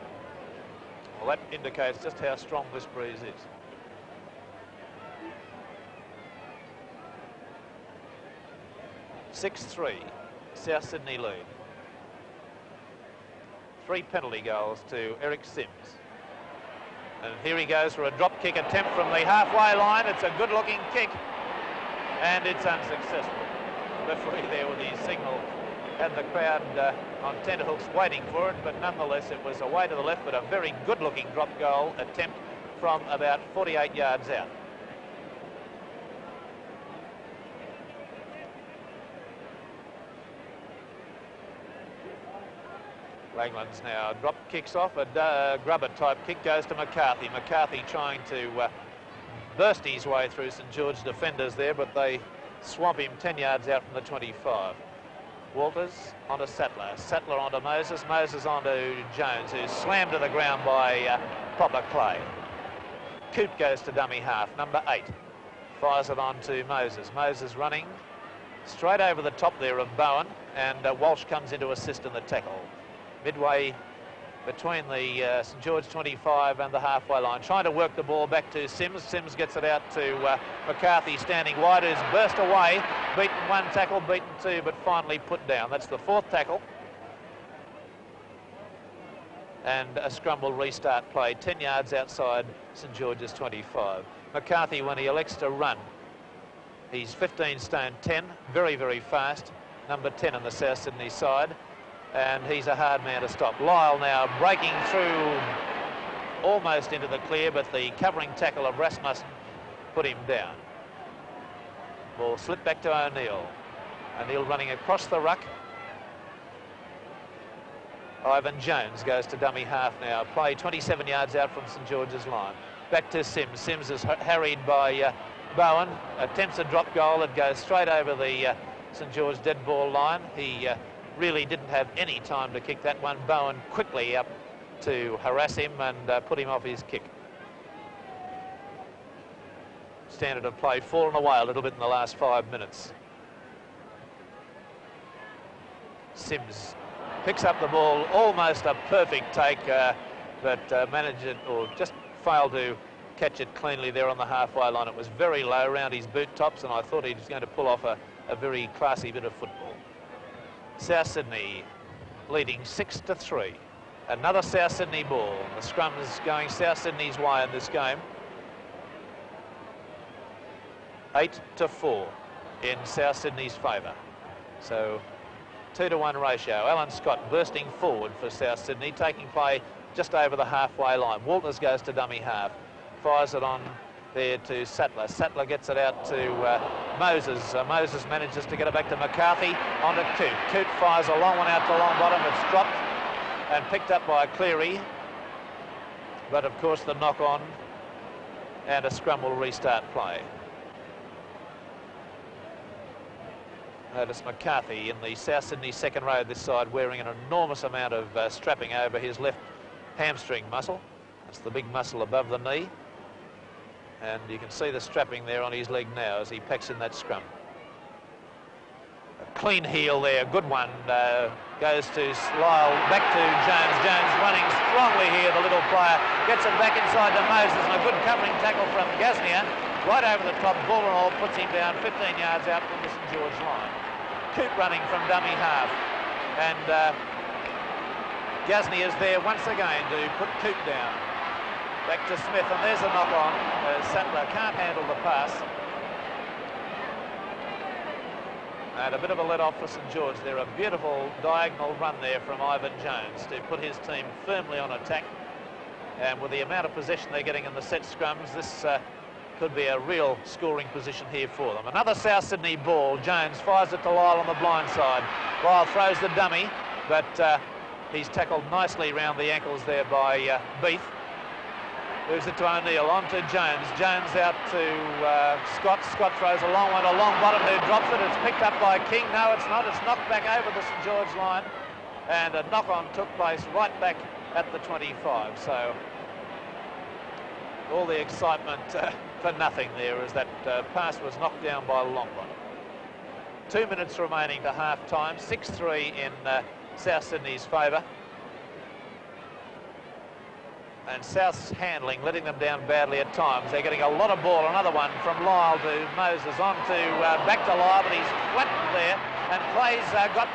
Speaker 1: Well, that indicates just how strong this breeze is. 6-3, South Sydney lead. 3 penalty goals to Eric Sims. And here he goes for a drop kick attempt from the halfway line. It's a good looking kick and it's unsuccessful. Referee there with his signal had the crowd on tenterhooks waiting for it, but nonetheless it was away to the left, but a very good looking drop goal attempt from about 48 yards out. Langland's now drop kicks off, a grubber type kick goes to McCarthy. McCarthy trying to burst his way through St. George defenders there, but they swamp him 10 yards out from the 25. Walters onto Sattler, Sattler onto Moses, Moses onto Jones, who's slammed to the ground by Popper Clay. Coote goes to dummy half, number 8. Fires it on to Moses. Moses running straight over the top there of Bowen, and Walsh comes in to assist in the tackle. Midway between the St. George 25 and the halfway line, trying to work the ball back to Sims. Sims gets it out to McCarthy standing wide, who's burst away, beaten 1 tackle, beaten 2, but finally put down. That's the 4th tackle. And a scrum will restart play 10 yards outside St. George's 25. McCarthy, when he elects to run, he's 15 stone 10, very, very fast, number 10 on the South Sydney side. And he's a hard man to stop. Lyle now breaking through almost into the clear, but the covering tackle of Rasmussen put him down. Ball slipped back to O'Neill. O'Neill running across the ruck. Ivan Jones goes to dummy half now. Play 27 yards out from St. George's line. Back to Sims. Sims is harried by Bowen. Attempts a drop goal. It goes straight over the St. George dead ball line. He really didn't have any time to kick that one. Bowen quickly up to harass him and put him off his kick. Standard of play fallen away a little bit in the last 5 minutes. Sims picks up the ball, almost a perfect take, but managed it, or just failed to catch it cleanly there on the halfway line. It was very low around his boot tops, and I thought he was going to pull off a very classy bit of football. South Sydney leading 6-3. Another South Sydney ball. The scrum is going South Sydney's way in this game. 8-4 in South Sydney's favour. So 2-to-1 ratio. Alan Scott bursting forward for South Sydney, taking play just over the halfway line. Walters goes to dummy half, fires it on there to Sattler. Sattler gets it out to Moses. Moses manages to get it back to McCarthy, onto Coote. Coote fires a long one out to long bottom. It's dropped and picked up by Cleary. But of course the knock on, and a scrum will restart play. Notice McCarthy in the South Sydney second row this side wearing an enormous amount of strapping over his left hamstring muscle. That's the big muscle above the knee. And you can see the strapping there on his leg now as he packs in that scrum. A clean heel there, good one. Goes to Lyle, back to Jones. Jones running strongly here, the little player. Gets it back inside to Moses, and a good covering tackle from Gaznia. Right over the top, ball and all, puts him down 15 yards out from the St. George line. Coote running from dummy half. And Gaznia is there once again to put Coote down. Back to Smith, and there's a knock-on. Sattler can't handle the pass. And a bit of a let-off for St. George there. A beautiful diagonal run there from Ivan Jones to put his team firmly on attack. And with the amount of possession they're getting in the set scrums, this could be a real scoring position here for them. Another South Sydney ball. Jones fires it to Lyle on the blind side. Lyle throws the dummy, but he's tackled nicely round the ankles there by Beath. Moves it to O'Neill, on to Jones. Jones out to Scott. Scott throws a long one, a long bottom, who drops it. It's picked up by King. No, it's not. It's knocked back over the St. George line. And a knock-on took place right back at the 25. So all the excitement for nothing there as that pass was knocked down by Longbottom. 2 minutes remaining to half-time. 6-3 in South Sydney's favour. And South's handling, letting them down badly at times. They're getting a lot of ball. Another one from Lyle to Moses, on to back to Lyle, but he's flattened there And Clay's got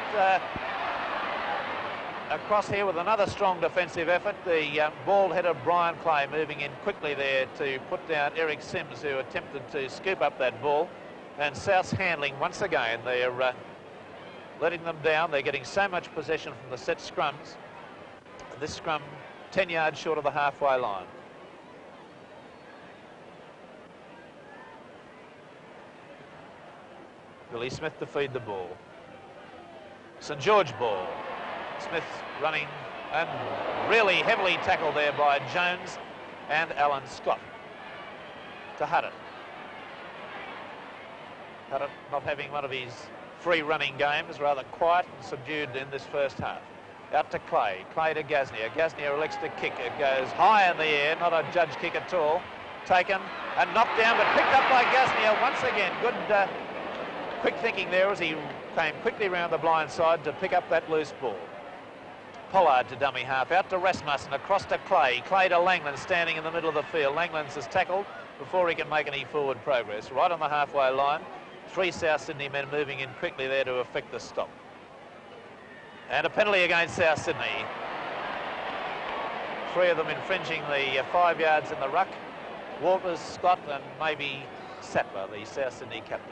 Speaker 1: across here with another strong defensive effort. The bald-headed Brian Clay moving in quickly there to put down Eric Sims, who attempted to scoop up that ball. And South's handling once again. They're letting them down. They're getting so much possession from the set scrums. This scrum 10 yards short of the halfway line. Billy Smith to feed the ball. St. George ball. Smith running and really heavily tackled there by Jones and Alan Scott. To Huddett. Huddett not having one of his free running games, rather quiet and subdued in this first half. Out to Clay. Clay to Gasnier. Gasnier elects to kick. It goes high in the air, not a judge kick at all. Taken and knocked down, but picked up by Gasnier once again. Good quick thinking there as he came quickly round the blind side to pick up that loose ball. Pollard to dummy half, out to Rasmussen, across to Clay. Clay to Langland, standing in the middle of the field. Langland's is tackled before he can make any forward progress. Right on the halfway line. 3 South Sydney men moving in quickly there to effect the stop. And a penalty against South Sydney. 3 of them infringing the 5 yards in the ruck. Walters, Scott and maybe Sattler, the South Sydney captain.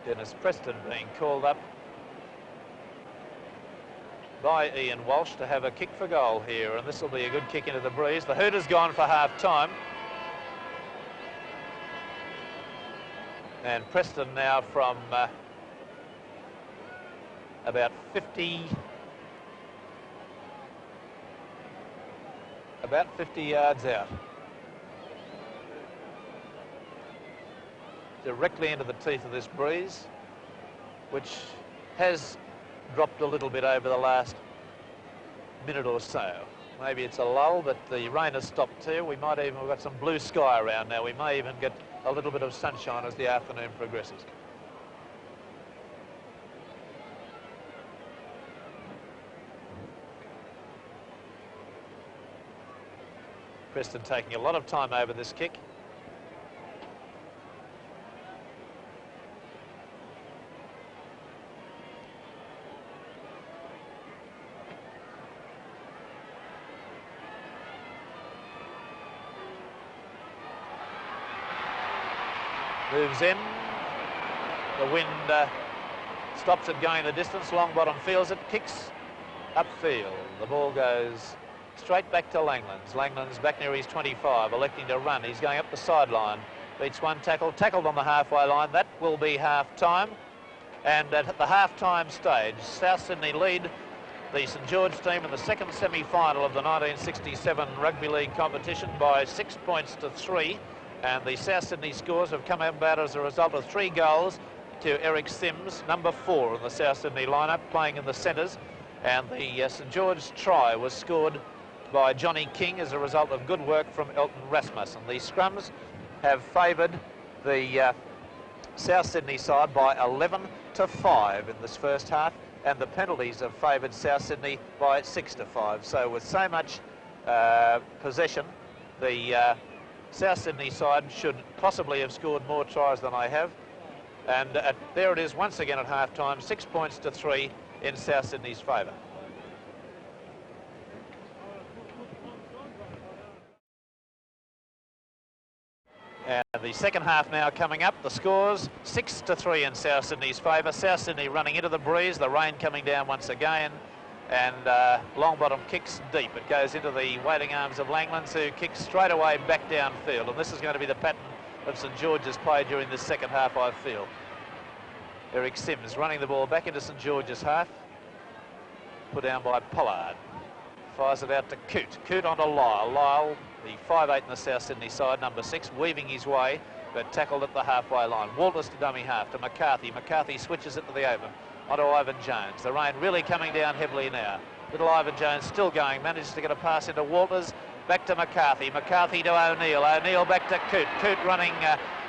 Speaker 1: Dennis Preston being called up by Ian Walsh to have a kick for goal here, and this will be a good kick into the breeze. The Hooters gone for half-time. And Preston now from about 50 yards out. Directly into the teeth of this breeze, which has dropped a little bit over the last minute or so. Maybe it's a lull, but the rain has stopped too. We might even, we've got some blue sky around now. We may even get a little bit of sunshine as the afternoon progresses. Preston taking a lot of time over this kick. Moves in. The wind stops it going the distance. Longbottom feels it, kicks upfield. The ball goes straight back to Langlands. Langlands back near his 25, electing to run. He's going up the sideline. Beats one tackle, tackled on the halfway line. That will be half-time. And at the half-time stage, South Sydney lead the St. George team in the second semi-final of the 1967 Rugby League competition by 6 points to 3. And the South Sydney scores have come about as a result of 3 goals to Eric Sims, number 4 in the South Sydney lineup, playing in the centres. And the St. George try was scored by Johnny King as a result of good work from Elton Rasmussen. The scrums have favoured the South Sydney side by 11-5 in this first half, and the penalties have favoured South Sydney by 6-5. So with so much possession, the South Sydney side should possibly have scored more tries than I have. And there it is once again at half-time, 6 points to 3 in South Sydney's favour. And the second half now coming up. The scores 6-3 in South Sydney's favour. South Sydney running into the breeze, the rain coming down once again. And Longbottom kicks deep. It goes into the waiting arms of Langlands, who kicks straight away back downfield. And this is going to be the pattern of St. George's play during this second half, I feel. Eric Sims running the ball back into St. George's half. Put down by Pollard. Fires it out to Coote. Coote onto Lyle. Lyle, the 5'8" in the South Sydney side, number 6, weaving his way, but tackled at the halfway line. Walters to dummy half to McCarthy. McCarthy switches it to the open. Onto Ivan Jones. The rain really coming down heavily now. Little Ivan Jones still going. Manages to get a pass into Walters. Back to McCarthy. McCarthy to O'Neill. O'Neill back to Coote. Coote running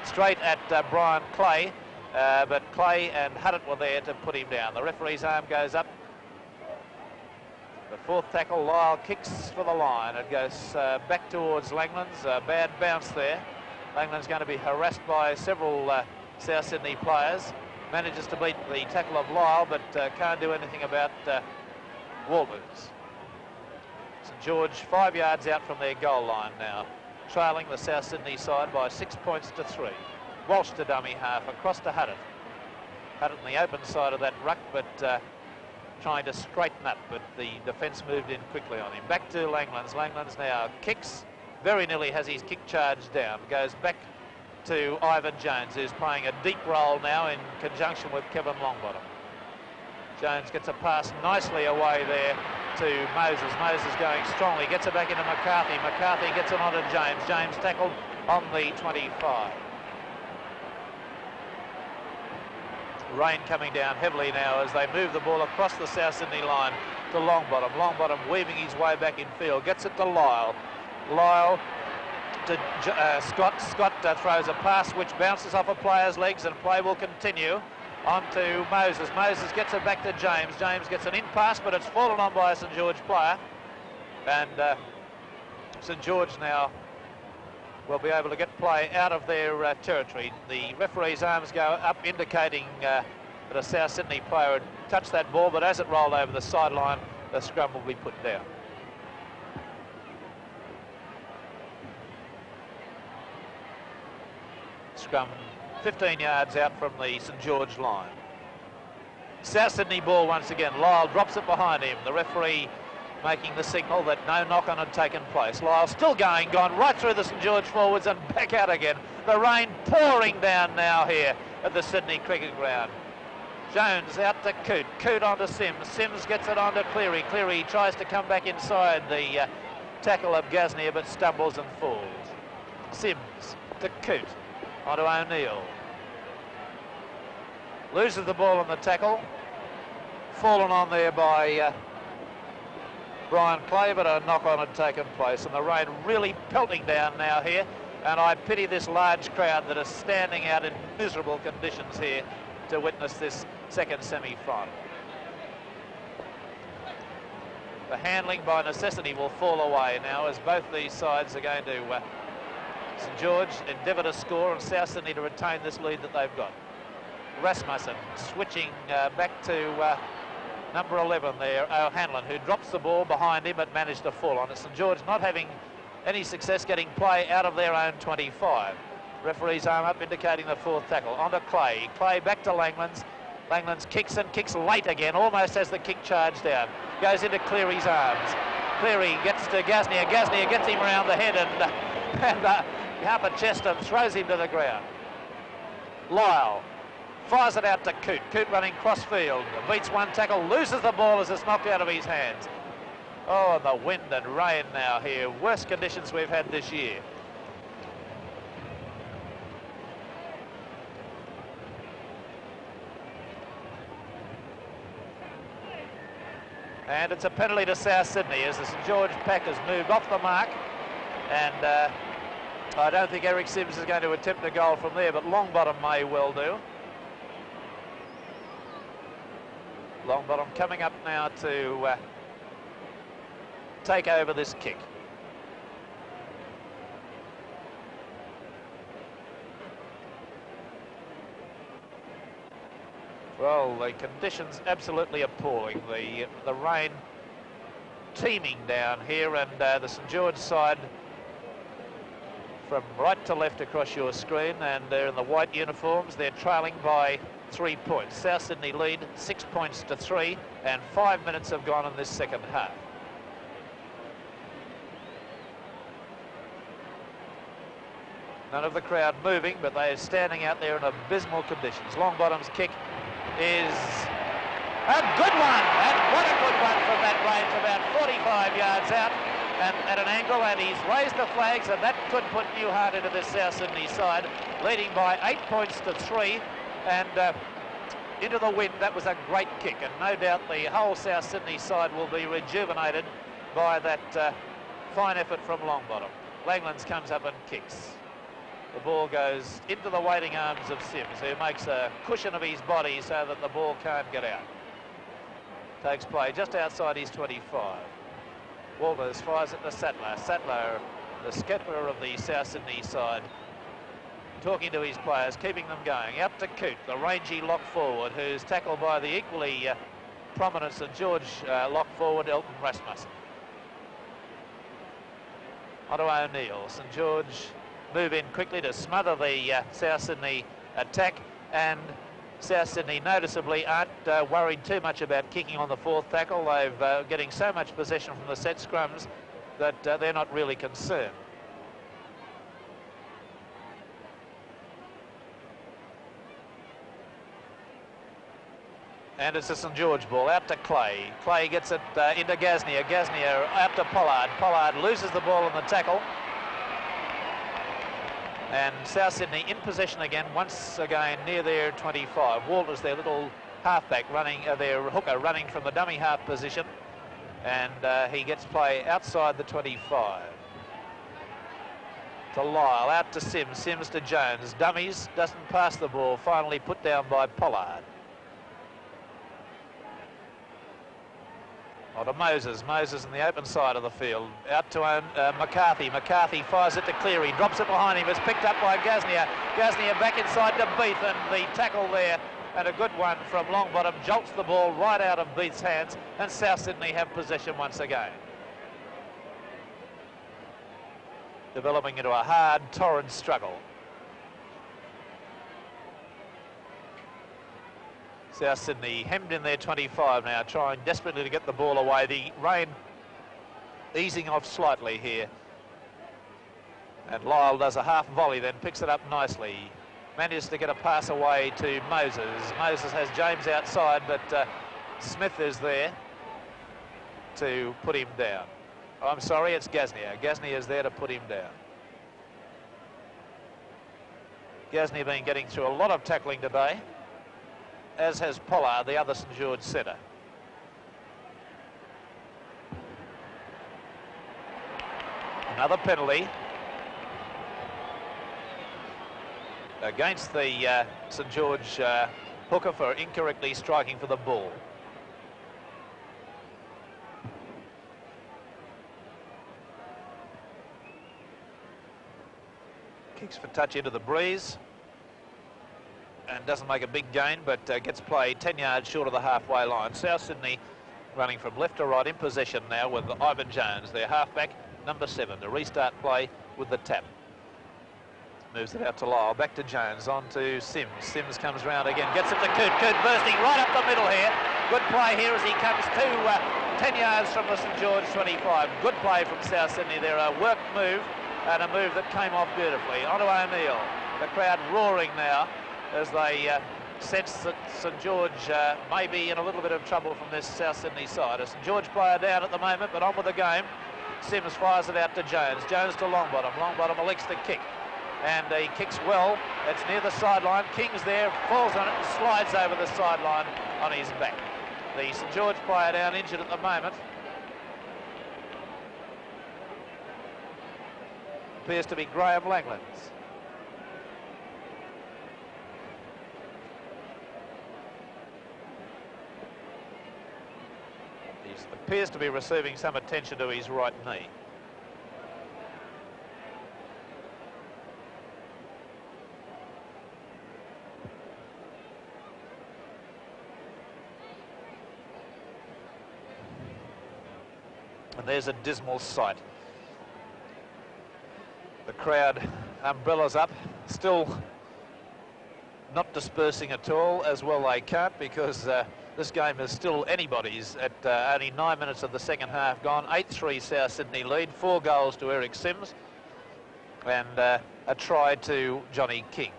Speaker 1: straight at Brian Clay. But Clay and Huddett were there to put him down. The referee's arm goes up. The fourth tackle, Lyle kicks for the line. It goes back towards Langlands. Bad bounce there. Langland's going to be harassed by several South Sydney players. Manages to beat the tackle of Lyle, but can't do anything about Walters. St. George 5 yards out from their goal line now, trailing the South Sydney side by 6 points to 3. Walsh to dummy half, across to Huddett. Huddett on the open side of that ruck, but trying to straighten up, but the defence moved in quickly on him. Back to Langlands. Langlands now kicks, very nearly has his kick charge down. Goes back to Ivan Jones, who's playing a deep role now in conjunction with Kevin Longbottom. Jones gets a pass nicely away there to Moses. Moses going strongly, gets it back into McCarthy. McCarthy gets it onto James. James tackled on the 25. Rain coming down heavily now as they move the ball across the South Sydney line to Longbottom. Longbottom weaving his way back in field, gets it to Lyle. Lyle to Scott. Scott throws a pass which bounces off a player's legs, and play will continue on to Moses. Moses gets it back to James. James gets an in pass, but it's fallen on by a St. George player. And St. George now will be able to get play out of their territory. The referee's arms go up, indicating that a South Sydney player had touched that ball, but as it rolled over the sideline, the scrum will be put down. Scrum 15 yards out from the St. George line. South Sydney ball once again. Lyle drops it behind him. The referee making the signal that no knock-on had taken place. Lyle still going, gone right through the St. George forwards and back out again. The rain pouring down now here at the Sydney Cricket Ground. Jones out to Coote. Coote onto Sims. Sims gets it onto Cleary. Cleary tries to come back inside the tackle of Gasnier, but stumbles and falls. Sims to Coote. Onto O'Neill. Loses the ball on the tackle. Fallen on there by Brian Clay, but a knock-on had taken place, and the rain really pelting down now here, and I pity this large crowd that is standing out in miserable conditions here to witness this second semi-final. The handling by necessity will fall away now, as both these sides are going to St. George endeavour to score, and South Sydney to retain this lead that they've got. Rasmussen switching back to number 11 there, O'Hanlon, who drops the ball behind him but managed to fall on it. St. George not having any success getting play out of their own 25. Referee's arm up indicating the fourth tackle. Onto Clay. Clay back to Langlands. Langlands kicks and kicks late again, almost has the kick charge down. Goes into Cleary's arms. Cleary gets to Gasnier. Gasnier gets him around the head and upper chest and throws him to the ground. Lyle fires it out to Coote. Coote running cross field. Beats one tackle, loses the ball as it's knocked out of his hands. Oh, and the wind and rain now here. Worst conditions we've had this year. And it's a penalty to South Sydney as the St. George pack has moved off the mark. And I don't think Eric Sims is going to attempt a goal from there, but Longbottom may well do. Longbottom coming up now to take over this kick. Well, the conditions absolutely appalling. The rain teeming down here, and the St. George side from right to left across your screen, and they're in the white uniforms. They're trailing by 3 points. South Sydney lead 6 points to 3, and 5 minutes have gone in this second half. None of the crowd moving, but they are standing out there in abysmal conditions. Longbottom's kick is a good one, and what a good one from that range, about 45 yards out and at an angle, and he's raised the flags, and that could put Newhart into this South Sydney side, leading by 8 points to 3, and into the wind. That was a great kick, and no doubt the whole South Sydney side will be rejuvenated by that fine effort from Longbottom. Langlands comes up and kicks. The ball goes into the waiting arms of Sims, who makes a cushion of his body so that the ball can't get out. Takes play just outside his 25. Walters fires it to Sattler. Sattler, the skipper of the South Sydney side, talking to his players, keeping them going. Out to Coote, the rangy lock forward, who's tackled by the equally prominent St. George lock forward, Elton Rasmussen. Onto O'Neill. St. George move in quickly to smother the South Sydney attack, and South Sydney noticeably aren't worried too much about kicking on the fourth tackle. They've getting so much possession from the set scrums that they're not really concerned. And it's a St. George ball, out to Clay. Clay gets it into Gasnier. Gasnier out to Pollard. Pollard loses the ball in the tackle. And South Sydney in possession again, once again near their 25. Walters, their little halfback, running, their hooker, running from the dummy half position. And he gets play outside the 25. To Lyle, out to Sims. Sims to Jones. Dummies, doesn't pass the ball. Finally put down by Pollard. On to Moses. Moses in the open side of the field. Out to McCarthy. McCarthy fires it to Cleary. Drops it behind him. It's picked up by Gasnier. Gasnier back inside to Beath, and the tackle there, and a good one from Longbottom, jolts the ball right out of Beath's hands, and South Sydney have possession once again. Developing into a hard, torrid struggle. South Sydney hemmed in their 25 now, trying desperately to get the ball away. The rain easing off slightly here. And Lyle does a half volley, then picks it up nicely. Manages to get a pass away to Moses. Moses has James outside, but Smith is there to put him down. Oh, I'm sorry, it's Gasnier. Gasnier is there to put him down. Gasnier been getting through a lot of tackling today, as has Pollard, the other St. George centre. Another penalty against the St. George hooker for incorrectly striking for the ball. Kicks for touch into the breeze. And doesn't make a big gain, but gets played 10 yards short of the halfway line. South Sydney running from left to right in possession now with Ivan Jones, their halfback, number 7, to restart play with the tap. Moves it out to Lyle, back to Jones, on to Sims. Sims comes round again, gets it to Coote. Coote bursting right up the middle here. Good play here as he comes to 10 yards from the St. George 25. Good play from South Sydney there, a worked move and a move that came off beautifully. On to O'Neill, the crowd roaring now, as they sense that St. George may be in a little bit of trouble from this South Sydney side. A St. George player down at the moment, but on with the game. Sims fires it out to Jones. Jones to Longbottom. Longbottom elects to kick, and he kicks well. It's near the sideline. King's there, falls on it and slides over the sideline on his back. The St. George player down injured at the moment. Appears to be Graham Langlands. Appears to be receiving some attention to his right knee. And there's a dismal sight. The crowd, umbrellas up, still not dispersing at all. As well they can't, because this game is still anybody's at only 9 minutes of the second half gone. 8-3 South Sydney lead, 4 goals to Eric Sims, and a try to Johnny King.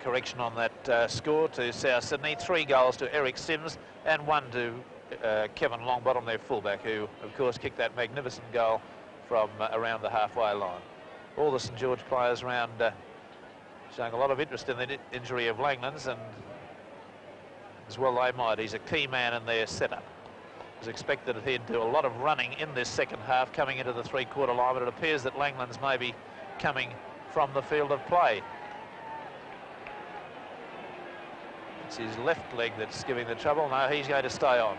Speaker 1: Correction on that score to South Sydney. 3 goals to Eric Sims and 1 to Kevin Longbottom, their fullback, who of course kicked that magnificent goal from around the halfway line. All the St. George players around showing a lot of interest in the injury of Langlands, and as well they might. He's a key man in their setup. was expected he'd do a lot of running in this second half coming into the three-quarter line, but it appears that Langland's maybe coming from the field of play. It's his left leg that's giving the trouble. No, he's going to stay on.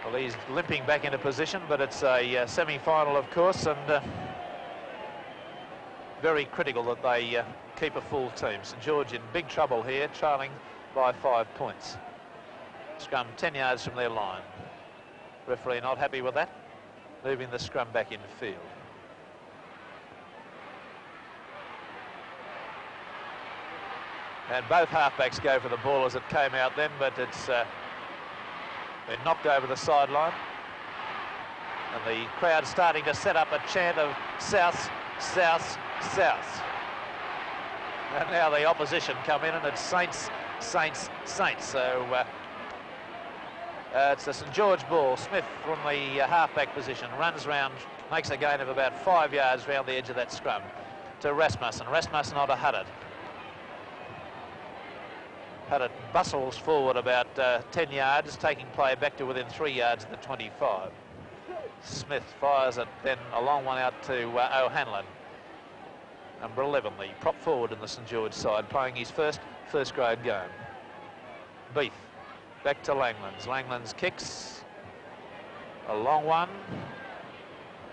Speaker 1: Well, he's limping back into position, but it's a semi-final, of course, and very critical that they keep a full team. St. George in big trouble here, trailing by 5 points. Scrum 10 yards from their line. Referee not happy with that, moving the scrum back in field. And both halfbacks go for the ball as it came out then, but it's been knocked over the sideline. And the crowd starting to set up a chant of South, South, South. And now the opposition come in and it's Saints, Saints, Saints. So it's a St. George ball. Smith from the halfback position runs round, makes a gain of about 5 yards round the edge of that scrum to Rasmussen. Rasmussen onto Huddard. Huddard bustles forward about 10 yards, taking play back to within 3 yards of the 25. Smith fires it, then a long one out to O'Hanlon. Number 11, the prop forward in the St. George side, playing his first grade game. Beef, back to Langlands. Langlands kicks, a long one,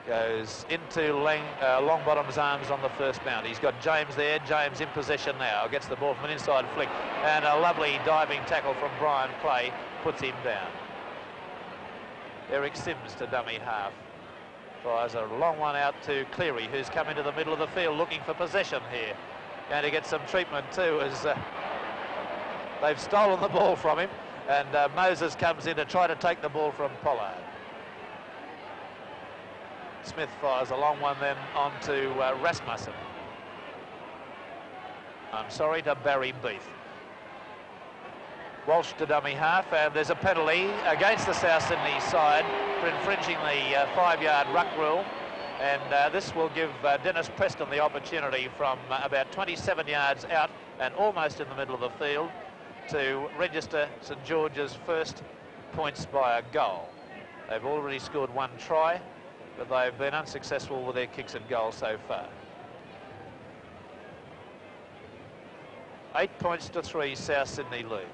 Speaker 1: goes into Longbottom's arms on the first bounce. He's got James there, James in possession now, gets the ball from an inside flick, and a lovely diving tackle from Brian Clay puts him down. Eric Sims to dummy half. Fires a long one out to Cleary, who's come into the middle of the field looking for possession here. Going to get some treatment too, as they've stolen the ball from him, and Moses comes in to try to take the ball from Pollard. Smith fires a long one then on to Rasmussen. I'm sorry, to Barry Beef. Walsh to dummy half, and there's a penalty against the South Sydney side for infringing the 5-yard ruck rule, and this will give Dennis Preston the opportunity from about 27 yards out and almost in the middle of the field to register St. George's first points by a goal. They've already scored 1 try, but they've been unsuccessful with their kicks and goals so far. 8 points to 3, South Sydney lead.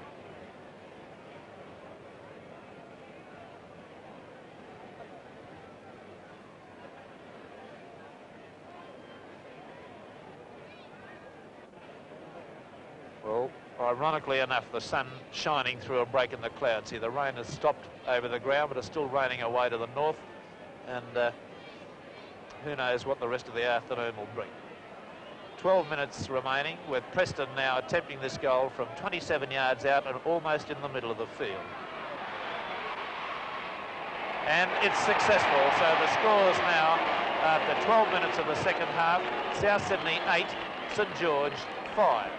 Speaker 1: Well, ironically enough, the sun shining through a break in the clouds here. The rain has stopped over the ground, but it's still raining away to the north. And who knows what the rest of the afternoon will bring. 12 minutes remaining, with Preston now attempting this goal from 27 yards out and almost in the middle of the field. And it's successful, so the scores now, after 12 minutes of the second half, South Sydney 8, St. George 5.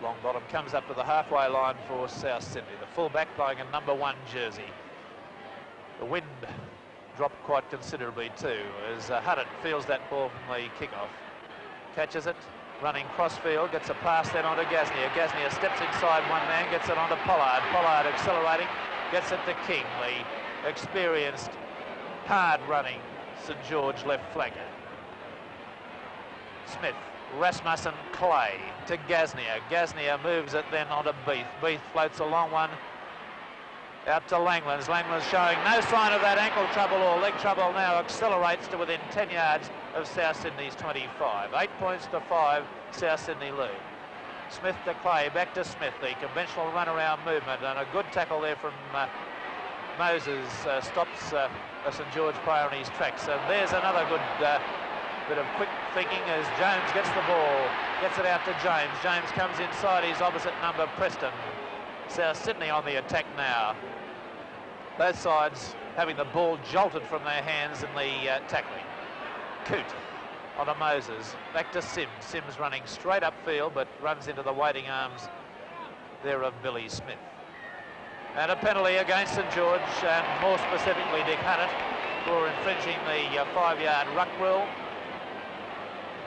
Speaker 1: Longbottom comes up to the halfway line for South Sydney. The fullback playing a number 1 jersey. The wind dropped quite considerably too as Huddard feels that ball from the kickoff. Catches it, running crossfield, gets a pass then onto Gasnier. Gasnier steps inside one man, gets it onto Pollard. Pollard accelerating, gets it to King, the experienced, hard-running St. George left flanker. Smith. Rasmussen, Clay to Gasnier. Gasnier moves it then onto Beef. Beef floats a long one out to Langlands. Langlands showing no sign of that ankle trouble or leg trouble, now accelerates to within 10 yards of South Sydney's 25. 8 points to 5, South Sydney lead. Smith to Clay, back to Smith. The conventional runaround movement and a good tackle there from Moses stops a St. George player on his tracks. And there's another good bit of quick thinking as Jones gets the ball, gets it out to James. James comes inside his opposite number, Preston. South Sydney on the attack now. Both sides having the ball jolted from their hands in the tackling. Coote onto Moses, back to Sims. Sims running straight upfield but runs into the waiting arms there of Billy Smith. And a penalty against St. George, and more specifically Dick Hunnett, for infringing the 5-yard ruck rule.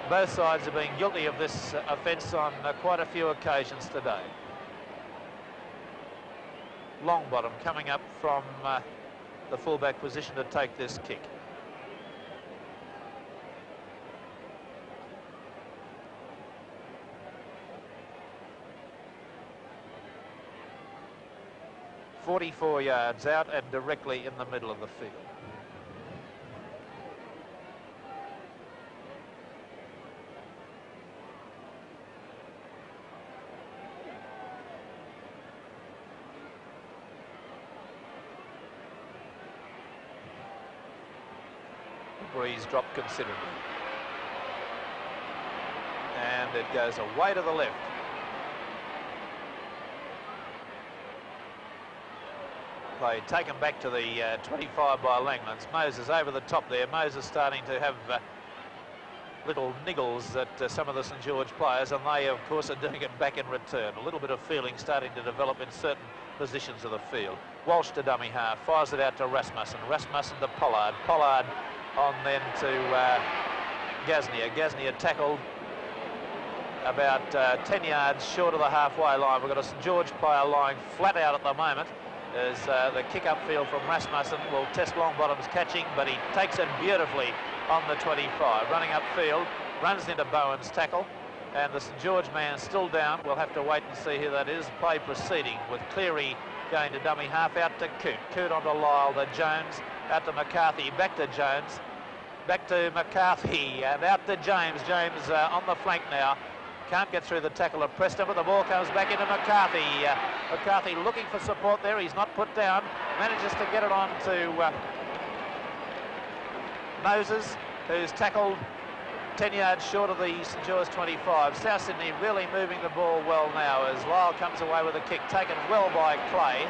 Speaker 1: Both sides have been guilty of this offence on quite a few occasions today. Longbottom coming up from the fullback position to take this kick. .44 yards out and directly in the middle of the field. The breeze dropped considerably. And it goes away to the left. Play taken back to the 25 by Langlands. Moses over the top there. Moses starting to have little niggles at some of the St. George players, and they of course are doing it back in return. A little bit of feeling starting to develop in certain positions of the field. Walsh to dummy half, fires it out to Rasmussen. Rasmussen to Pollard. Pollard on then to Gasnier. Gasnier tackled about 10 yards short of the halfway line. We've got a St. George player lying flat out at the moment as the kick upfield from Rasmussen will test Longbottom's catching, but he takes it beautifully on the 25. Running upfield, runs into Bowen's tackle, and the St. George man still down. We'll have to wait and see who that is. Play proceeding with Cleary going to dummy half, out to Coote. Coote onto Lyle, to Jones, out to McCarthy, back to Jones, back to McCarthy, and out to James. James on the flank now. Can't get through the tackle of Preston, but the ball comes back into McCarthy. McCarthy looking for support there. He's not put down. Manages to get it on to Moses, who's tackled 10 yards short of the St. George 25. South Sydney really moving the ball well now as Lyle comes away with a kick taken well by Clay.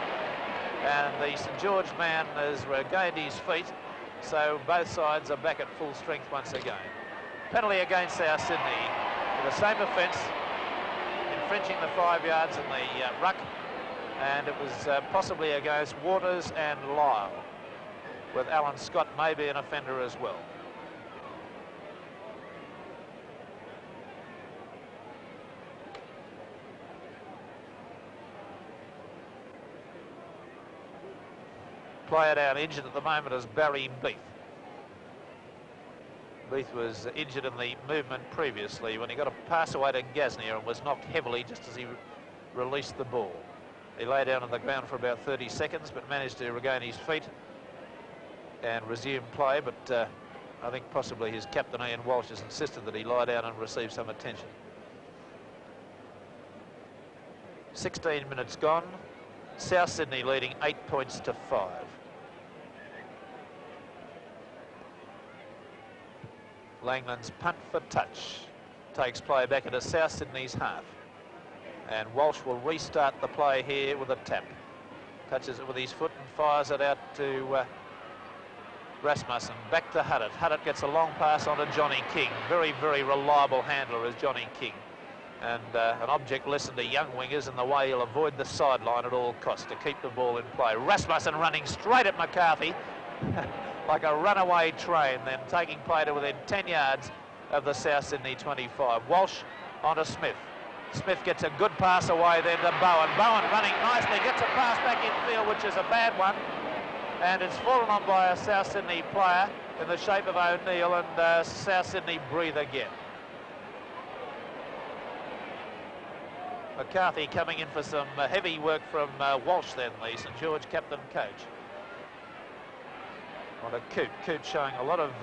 Speaker 1: And the St. George man has regained his feet. So both sides are back at full strength once again. Penalty against South Sydney. The same offence, infringing the 5 yards in the ruck, and it was possibly against Waters and Lyle, with Alan Scott maybe an offender as well. Player down injured at the moment is Barry Beath. Beath was injured in the movement previously when he got a pass away to Gasnier and was knocked heavily just as he released the ball. He lay down on the ground for about 30 seconds but managed to regain his feet and resume play, but I think possibly his captain Ian Walsh has insisted that he lie down and receive some attention. 16 minutes gone. South Sydney leading 8 points to 5. Langland's punt for touch takes play back into South Sydney's half, and Walsh will restart the play here with a tap. Touches it with his foot and fires it out to Rasmussen. Back to Huddett. Huddett gets a long pass onto Johnny King. Very, very reliable handler is Johnny King, and an object lesson to young wingers in the way he'll avoid the sideline at all costs to keep the ball in play. Rasmussen running straight at McCarthy like a runaway train, then taking play to within 10 yards of the South Sydney 25. Walsh onto Smith. Smith gets a good pass away then to Bowen. Bowen running nicely, gets a pass back infield, which is a bad one, and it's fallen on by a South Sydney player in the shape of O'Neill, and South Sydney breathe again. McCarthy coming in for some heavy work from Walsh then, the St. George captain coach. On a Coote. Coote showing a lot of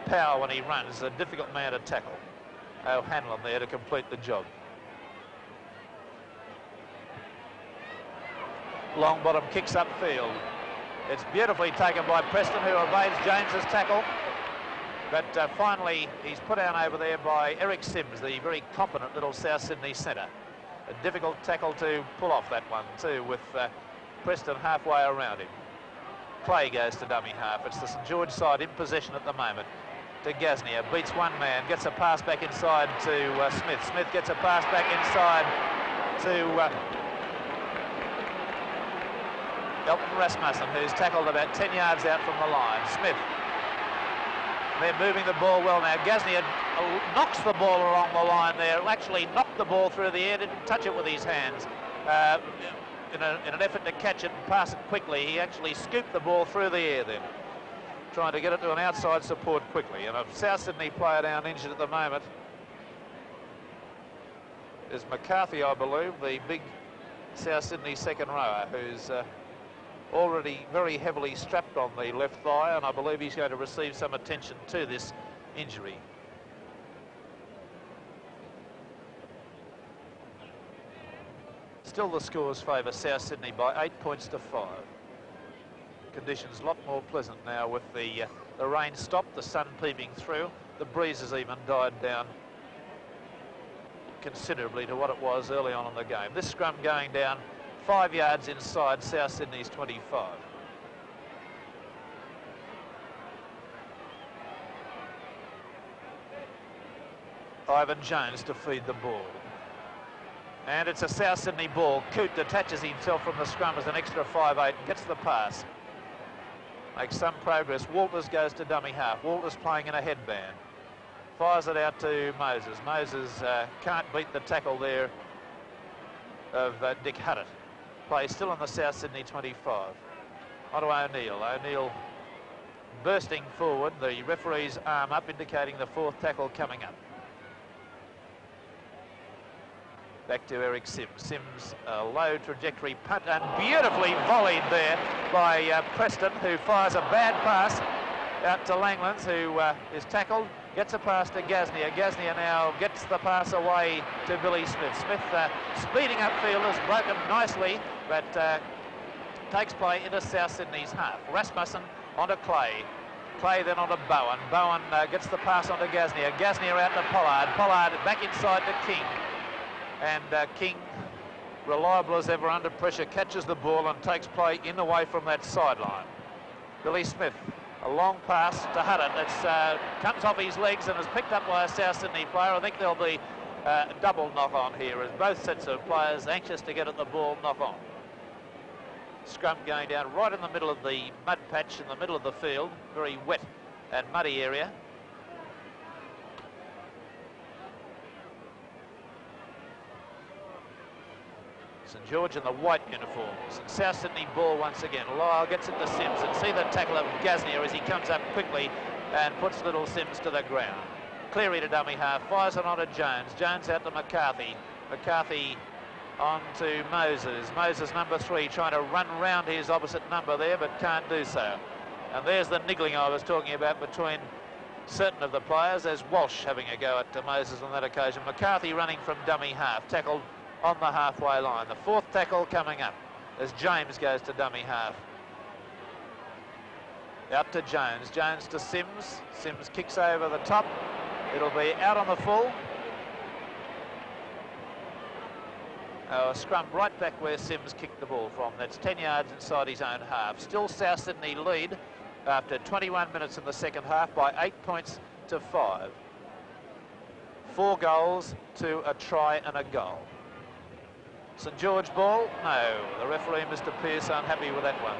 Speaker 1: power when he runs. A difficult man to tackle. O'Hanlon there to complete the job. Longbottom kicks upfield. It's beautifully taken by Preston, who evades James's tackle. But finally, he's put down over there by Eric Sims, the very competent little South Sydney centre. A difficult tackle to pull off that one too, with Preston halfway around him. Clay goes to dummy half. It's the St. George side in possession at the moment. To Gasnier, beats one man, gets a pass back inside to Smith. Smith gets a pass back inside to Elton Rasmussen, who's tackled about 10 yards out from the line. Smith. They're moving the ball well now. Gasnier knocks the ball along the line there. Actually knocked the ball through the air, didn't touch it with his hands. In an effort to catch it and pass it quickly, he actually scooped the ball through the air then, trying to get it to an outside support quickly. And a South Sydney player down injured at the moment is McCarthy, I believe, the big South Sydney second rower, who's already very heavily strapped on the left thigh, and I believe he's going to receive some attention to this injury. Still the scores favour South Sydney by 8 points to 5. Conditions a lot more pleasant now with the rain stopped, the sun peeping through. The breeze has even died down considerably to what it was early on in the game. This scrum going down 5 yards inside South Sydney's 25. Ivan Jones to feed the ball. And it's a South Sydney ball. Coote detaches himself from the scrum as an extra 5'8", and gets the pass. Makes some progress. Walters goes to dummy half. Walters playing in a headband. Fires it out to Moses. Moses can't beat the tackle there of Dick Huddett. Play still on the South Sydney 25. On to O'Neill. O'Neill bursting forward. The referee's arm up, indicating the fourth tackle coming up. Back to Eric Sims. Sims, a low trajectory punt, and beautifully volleyed there by Preston, who fires a bad pass out to Langlands, who is tackled, gets a pass to Gasnier. Gasnier now gets the pass away to Billy Smith. Smith speeding upfield, has broken nicely, but takes play into South Sydney's half. Rasmussen onto Clay. Clay then onto Bowen. Bowen gets the pass onto Gasnier. Gasnier out to Pollard. Pollard back inside to King. And King, reliable as ever under pressure, catches the ball and takes play in away from that sideline. Billy Smith, a long pass to Huddett. It comes off his legs and is picked up by a South Sydney player. I think there'll be a double knock-on here, as both sets of players anxious to get at the ball knock-on. Scrum going down right in the middle of the mud patch in the middle of the field, very wet and muddy area. St. George in the white uniforms, and South Sydney ball once again. Lyle gets it to Sims, and see the tackle of Gasnier as he comes up quickly and puts little Sims to the ground. Cleary to dummy half, fires it on to Jones. Jones out to McCarthy. McCarthy on to Moses. Moses, number 3, trying to run round his opposite number there, but can't do so. And there's the niggling I was talking about between certain of the players, as Walsh having a go at Moses on that occasion. McCarthy running from dummy half, tackled on the halfway line. The fourth tackle coming up as James goes to dummy half. Out to Jones. Jones to Sims. Sims kicks over the top. It'll be out on the full. A scrum right back where Sims kicked the ball from. That's 10 yards inside his own half. Still South Sydney lead after 21 minutes in the second half by 8 points to 5. 4 goals to a try and a goal. St. George ball? No. The referee, Mr. Pearce, unhappy with that one.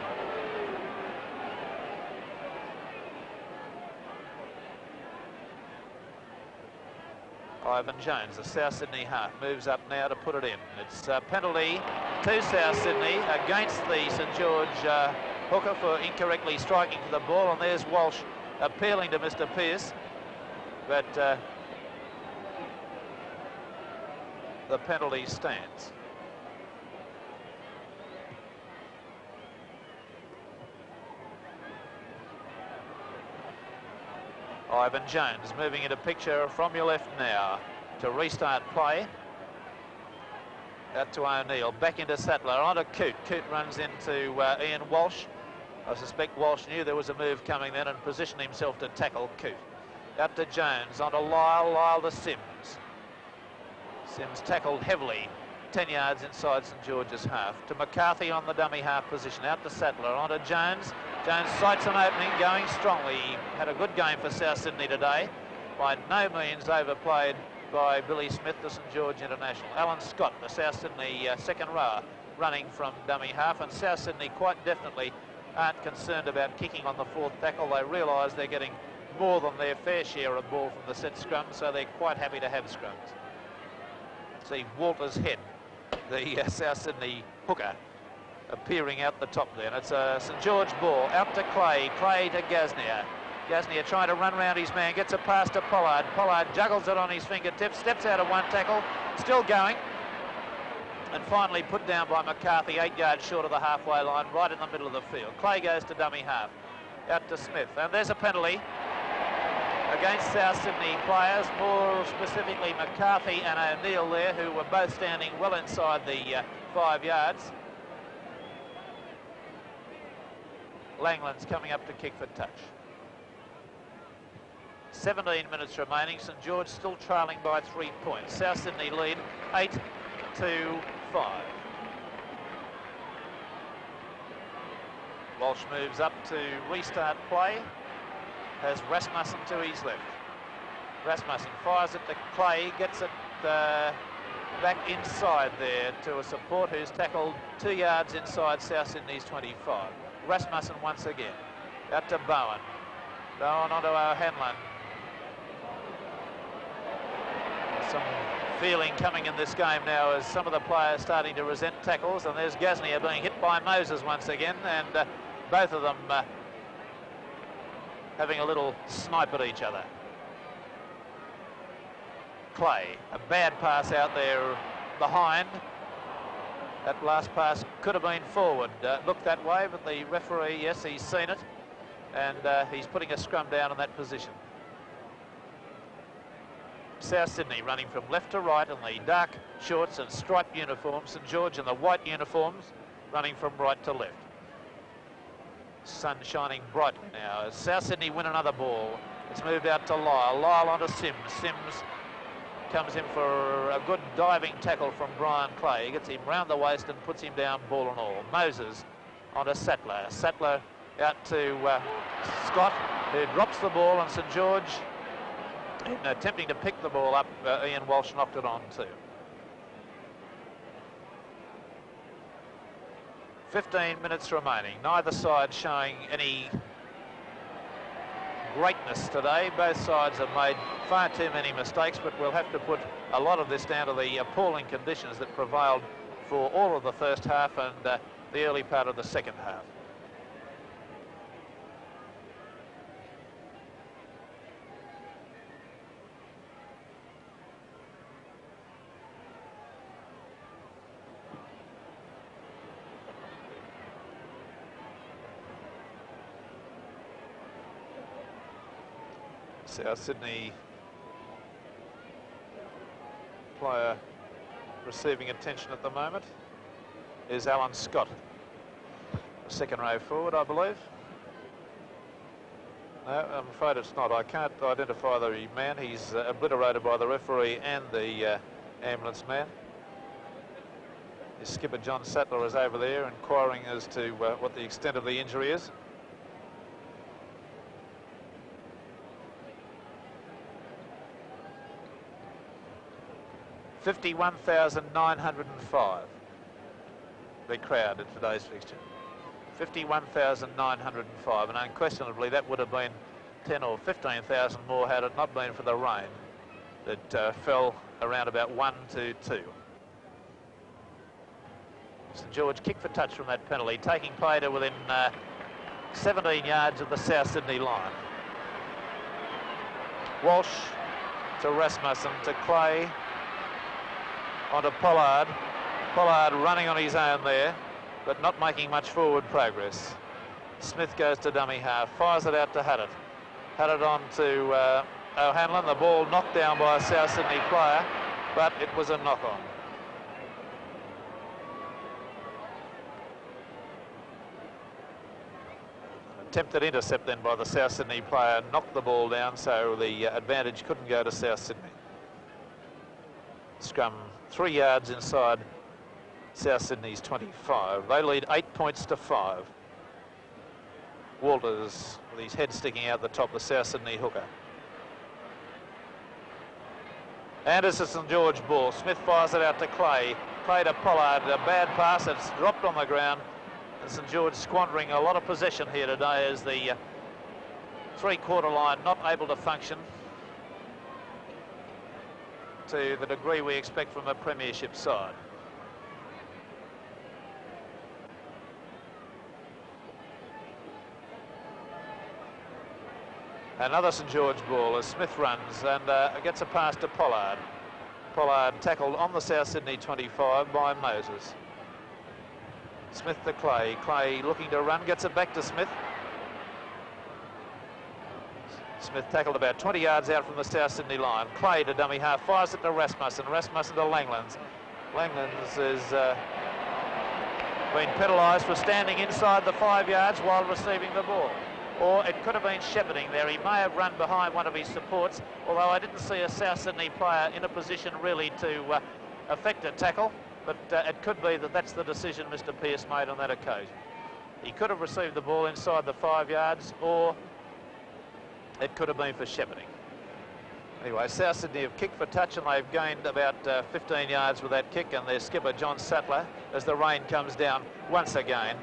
Speaker 1: Ivan Jones, the South Sydney half, moves up now to put it in. It's a penalty to South Sydney against the St. George hooker for incorrectly striking to the ball, and there's Walsh appealing to Mr. Pearce, but the penalty stands. Ivan Jones moving into picture from your left now to restart play. Out to O'Neill, back into Sattler, onto Coote. Coote runs into Ian Walsh. I suspect Walsh knew there was a move coming then and positioned himself to tackle Coote. Out to Jones, onto Lyle, Lyle to Sims. Sims tackled heavily, 10 yards inside St. George's half. To McCarthy on the dummy half position, out to Sattler, onto Jones. Jones sights an opening, going strongly. He had a good game for South Sydney today. By no means overplayed by Billy Smith, the St. George international. Alan Scott, the South Sydney second rower, running from dummy half, and South Sydney quite definitely aren't concerned about kicking on the fourth tackle. They realise they're getting more than their fair share of ball from the set scrum, so they're quite happy to have scrums. See Walter's head, the South Sydney hooker, appearing out the top there. And it's a St. George ball out to Clay, Clay to Gasnier. Gasnier trying to run round his man, gets a pass to Pollard. Pollard juggles it on his fingertips, steps out of one tackle, still going, and finally put down by McCarthy 8 yards short of the halfway line, right in the middle of the field. Clay goes to dummy half, out to Smith, and there's a penalty against South Sydney players, more specifically McCarthy and O'Neill there, who were both standing well inside the 5 yards. Langland's coming up to kick for touch. 17 minutes remaining. St. George still trailing by 3 points. South Sydney lead 8-5. Walsh moves up to restart play. Has Rasmussen to his left. Rasmussen fires it to Clay, gets it back inside there to a support who's tackled 2 yards inside South Sydney's 25. Rasmussen once again. Out to Bowen. Bowen onto O'Hanlon. Some feeling coming in this game now as some of the players starting to resent tackles, and there's Gasnier being hit by Moses once again, and both of them having a little snipe at each other. Clay, a bad pass out there behind. That last pass could have been forward. Looked that way, but the referee, yes, he's seen it, and he's putting a scrum down in that position. South Sydney running from left to right in the dark shorts and striped uniforms. St. George in the white uniforms running from right to left. Sun shining brightly now as South Sydney win another ball. It's moved out to Lyle. Lyle onto Sims. Sims comes in for a good diving tackle from Brian Clay. He gets him round the waist and puts him down, ball and all. Moses onto Sattler. Sattler out to Scott, who drops the ball, and St. George, in attempting to pick the ball up, Ian Walsh knocked it on too. 15 minutes remaining. Neither side showing any greatness today. Both sides have made far too many mistakes, but we'll have to put a lot of this down to the appalling conditions that prevailed for all of the first half and the early part of the second half. South Sydney player receiving attention at the moment is Alan Scott, second row forward, I believe. No, I'm afraid it's not. I can't identify the man. He's obliterated by the referee and the ambulance man. His skipper John Sattler is over there inquiring as to what the extent of the injury is. 51,905. Big crowd at today's fixture. 51,905, and unquestionably that would have been 10 or 15,000 more had it not been for the rain that fell around about 1 to 2. St. George kick for touch from that penalty, taking play to within 17 yards of the South Sydney line. Walsh to Rasmussen to Clay, onto Pollard. Pollard running on his own there, but not making much forward progress. Smith goes to dummy half, fires it out to Haddett. Haddett on to O'Hanlon. The ball knocked down by a South Sydney player, but it was a knock-on. Attempted intercept then by the South Sydney player, knocked the ball down, so the advantage couldn't go to South Sydney. Scrum 3 yards inside South Sydney's 25. They lead 8 points to 5. Walters with his head sticking out the top, the South Sydney hooker. And it's a St. George ball. Smith fires it out to Clay. Clay to Pollard. A bad pass. It's dropped on the ground. And St. George squandering a lot of possession here today as the three-quarter line not able to function to the degree we expect from a premiership side. Another St. George ball as Smith runs and gets a pass to Pollard. Pollard tackled on the South Sydney 25 by Moses. Smith to Clay. Clay looking to run, gets it back to Smith. Smith tackled about 20 yards out from the South Sydney line. Clay to dummy half, fires it to Rasmussen. Rasmussen to Langlands. Langlands has been penalised for standing inside the 5 yards while receiving the ball. Or it could have been shepherding there. He may have run behind one of his supports, although I didn't see a South Sydney player in a position really to affect a tackle. But it could be that that's the decision Mr. Pearce made on that occasion. He could have received the ball inside the 5 yards, or it could have been for shepherding. Anyway, South Sydney have kicked for touch, and they've gained about 15 yards with that kick, and their skipper, John Sattler, as the rain comes down once again,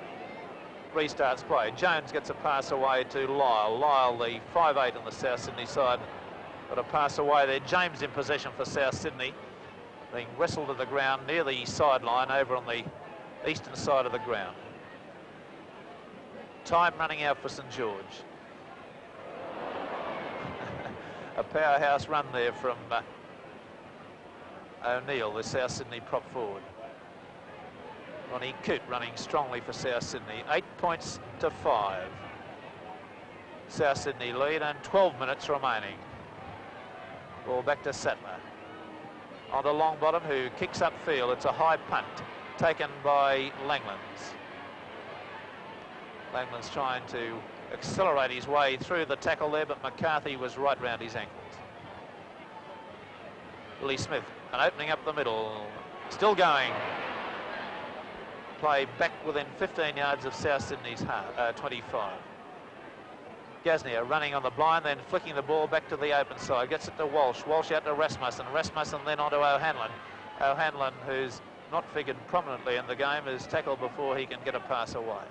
Speaker 1: restarts play. Jones gets a pass away to Lyle. Lyle, the 5'8" on the South Sydney side, got a pass away there. James in possession for South Sydney, being wrestled to the ground near the sideline over on the eastern side of the ground. Time running out for St. George. A powerhouse run there from O'Neill, the South Sydney prop forward. Ronnie Coote running strongly for South Sydney. 8 points to 5. South Sydney lead and 12 minutes remaining. Ball back to Sattler. On to Longbottom, who kicks upfield. It's a high punt taken by Langlands. Langlands trying to accelerate his way through the tackle there, but McCarthy was right round his ankles. Willie Smith, an opening up the middle. Still going. Play back within 15 yards of South Sydney's 25. Gasnier running on the blind, then flicking the ball back to the open side. Gets it to Walsh. Walsh out to Rasmussen. Rasmussen then on to O'Hanlon. O'Hanlon, who's not figured prominently in the game, is tackled before he can get a pass away.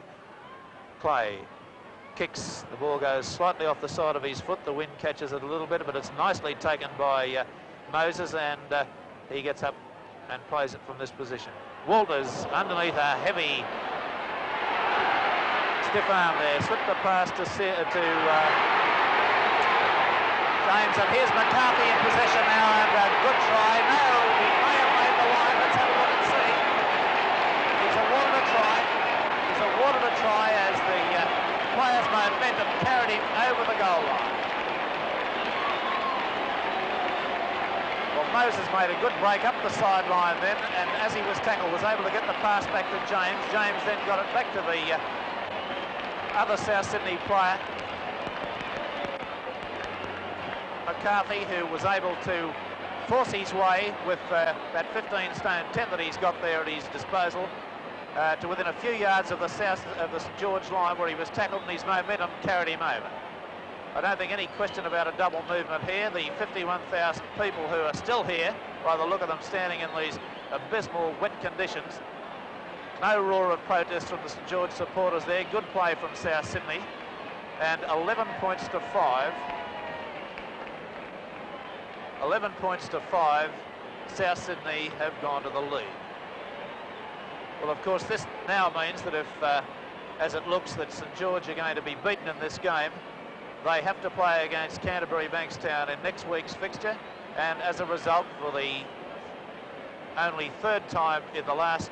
Speaker 1: Clay kicks. The ball goes slightly off the side of his foot. The wind catches it a little bit, but it's nicely taken by Moses, and he gets up and plays it from this position. Walters underneath a heavy stiff arm there, slipped the pass to James, and here's McCarthy in possession now, and a good try. No, he may have made the line. Let's have a look and see. He's awarded a try. He's awarded a try as the players' momentum carried him over the goal line. Moses made a good break up the sideline then, and as he was tackled was able to get the pass back to James. James then got it back to the other South Sydney player, McCarthy, who was able to force his way with that 15 stone 10 that he's got there at his disposal to within a few yards of the St. George line, where he was tackled, and his momentum carried him over. I don't think any question about a double movement here. The 51,000 people who are still here, by the look of them standing in these abysmal wet conditions. No roar of protest from the St. George supporters there. Good play from South Sydney. And 11 points to 5. 11 points to 5. South Sydney have gone to the lead. Well, of course, this now means that if, as it looks, that St. George are going to be beaten in this game, they have to play against Canterbury Bankstown in next week's fixture, and as a result, for the only third time in the last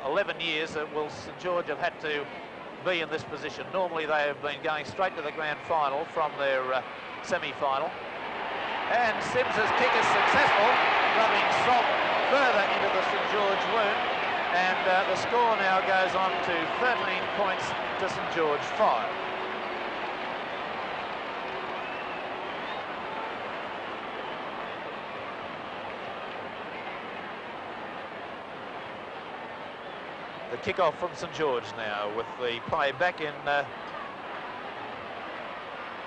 Speaker 1: 11 years, will St. George have had to be in this position. Normally they have been going straight to the grand final from their semi-final. And Simms's kick is successful, rubbing salt further into the St. George wound, and the score now goes on to 13 points to St. George 5. The kick-off from St. George now, with the play back in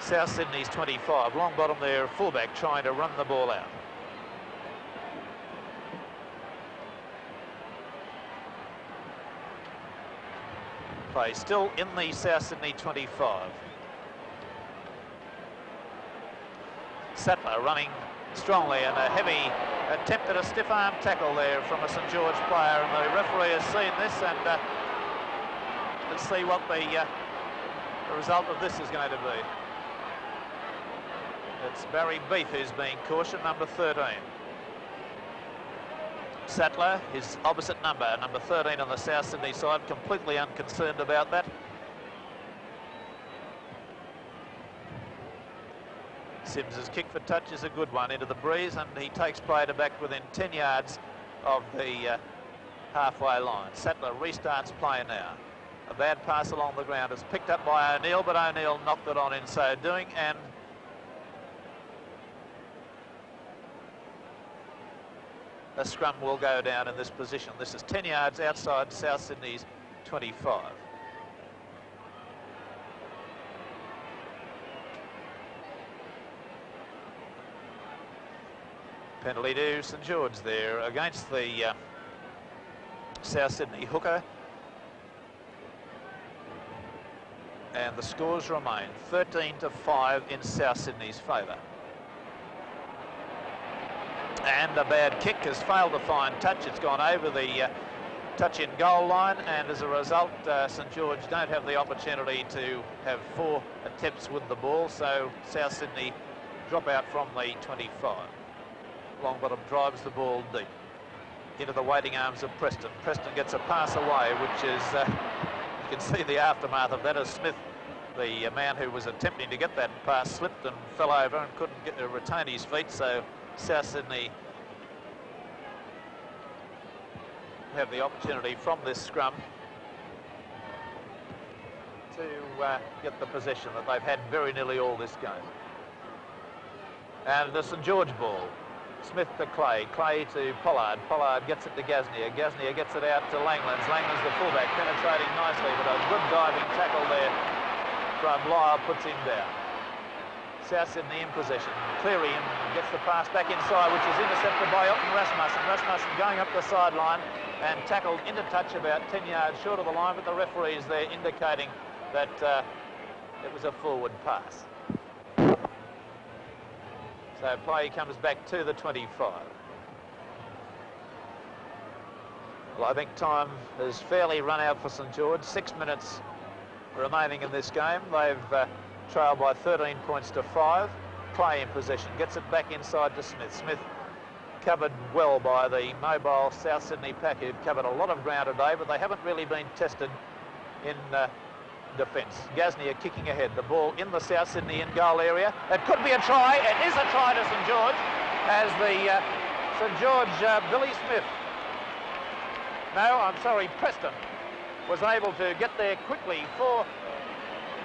Speaker 1: South Sydney's 25. Longbottom, their fullback, trying to run the ball out. play, still in the South Sydney 25. Sattler running strongly, and a heavy attempt at a stiff arm tackle there from a St. George player, and the referee has seen this, and let's see what the result of this is going to be. It's Barry Beef who's being cautioned, number 13. Sattler, his opposite number 13 on the South Sydney side, completely unconcerned about that. Sims' kick for touch is a good one into the breeze, and he takes play to back within 10 yards of the halfway line. Sattler restarts play now. A bad pass along the ground is picked up by O'Neill, but O'Neill knocked it on in so doing, and a scrum will go down in this position. This is 10 yards outside South Sydney's 25. Penalty to St. George there against the South Sydney hooker. And the scores remain 13-5 in South Sydney's favour. And a bad kick has failed to find touch. It's gone over the touch-in goal line, and as a result, St. George don't have the opportunity to have 4 attempts with the ball, so South Sydney drop out from the 25. Longbottom drives the ball deep into the waiting arms of Preston. Preston gets a pass away, which is, you can see the aftermath of that as Smith, the man who was attempting to get that pass, slipped and fell over and couldn't retain his feet, so South Sydney have the opportunity from this scrum to get the possession that they've had very nearly all this game. And the St. George ball. Smith to Clay, Clay to Pollard, Pollard gets it to Gaznia, Gaznia gets it out to Langlands, Langlands the fullback, penetrating nicely, but a good diving tackle there from Lyle puts him down. South Sydney in possession. Cleary gets the pass back inside, which is intercepted by Elton Rasmussen. Rasmussen going up the sideline and tackled into touch about 10 yards short of the line, but the referee is there indicating that it was a forward pass. So play comes back to the 25. Well, I think time has fairly run out for St. George. 6 minutes remaining in this game. They've trailed by 13 points to 5. Clay in possession, gets it back inside to Smith. Smith covered well by the mobile South Sydney pack, who've covered a lot of ground today, but they haven't really been tested in defence. Gaznia kicking ahead, the ball in the South Sydney in goal area. It could be a try. It is a try to St. George, as the St. George Billy Smith, no, I'm sorry, Preston, was able to get there quickly for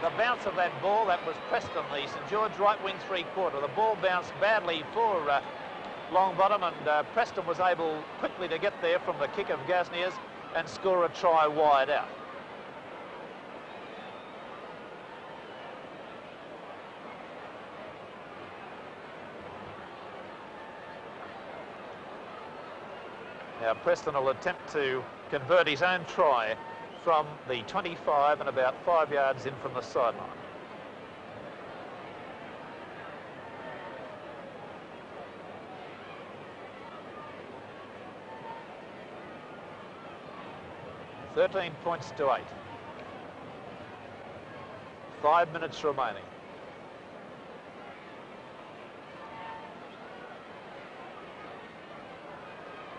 Speaker 1: the bounce of that ball. That was Preston, the St. George right wing 3/4. The ball bounced badly for Longbottom, and Preston was able quickly to get there from the kick of Gaznia's and score a try wide out. Now Preston will attempt to convert his own try from the 25 and about 5 yards in from the sideline. $13 points to 8. 5 minutes remaining.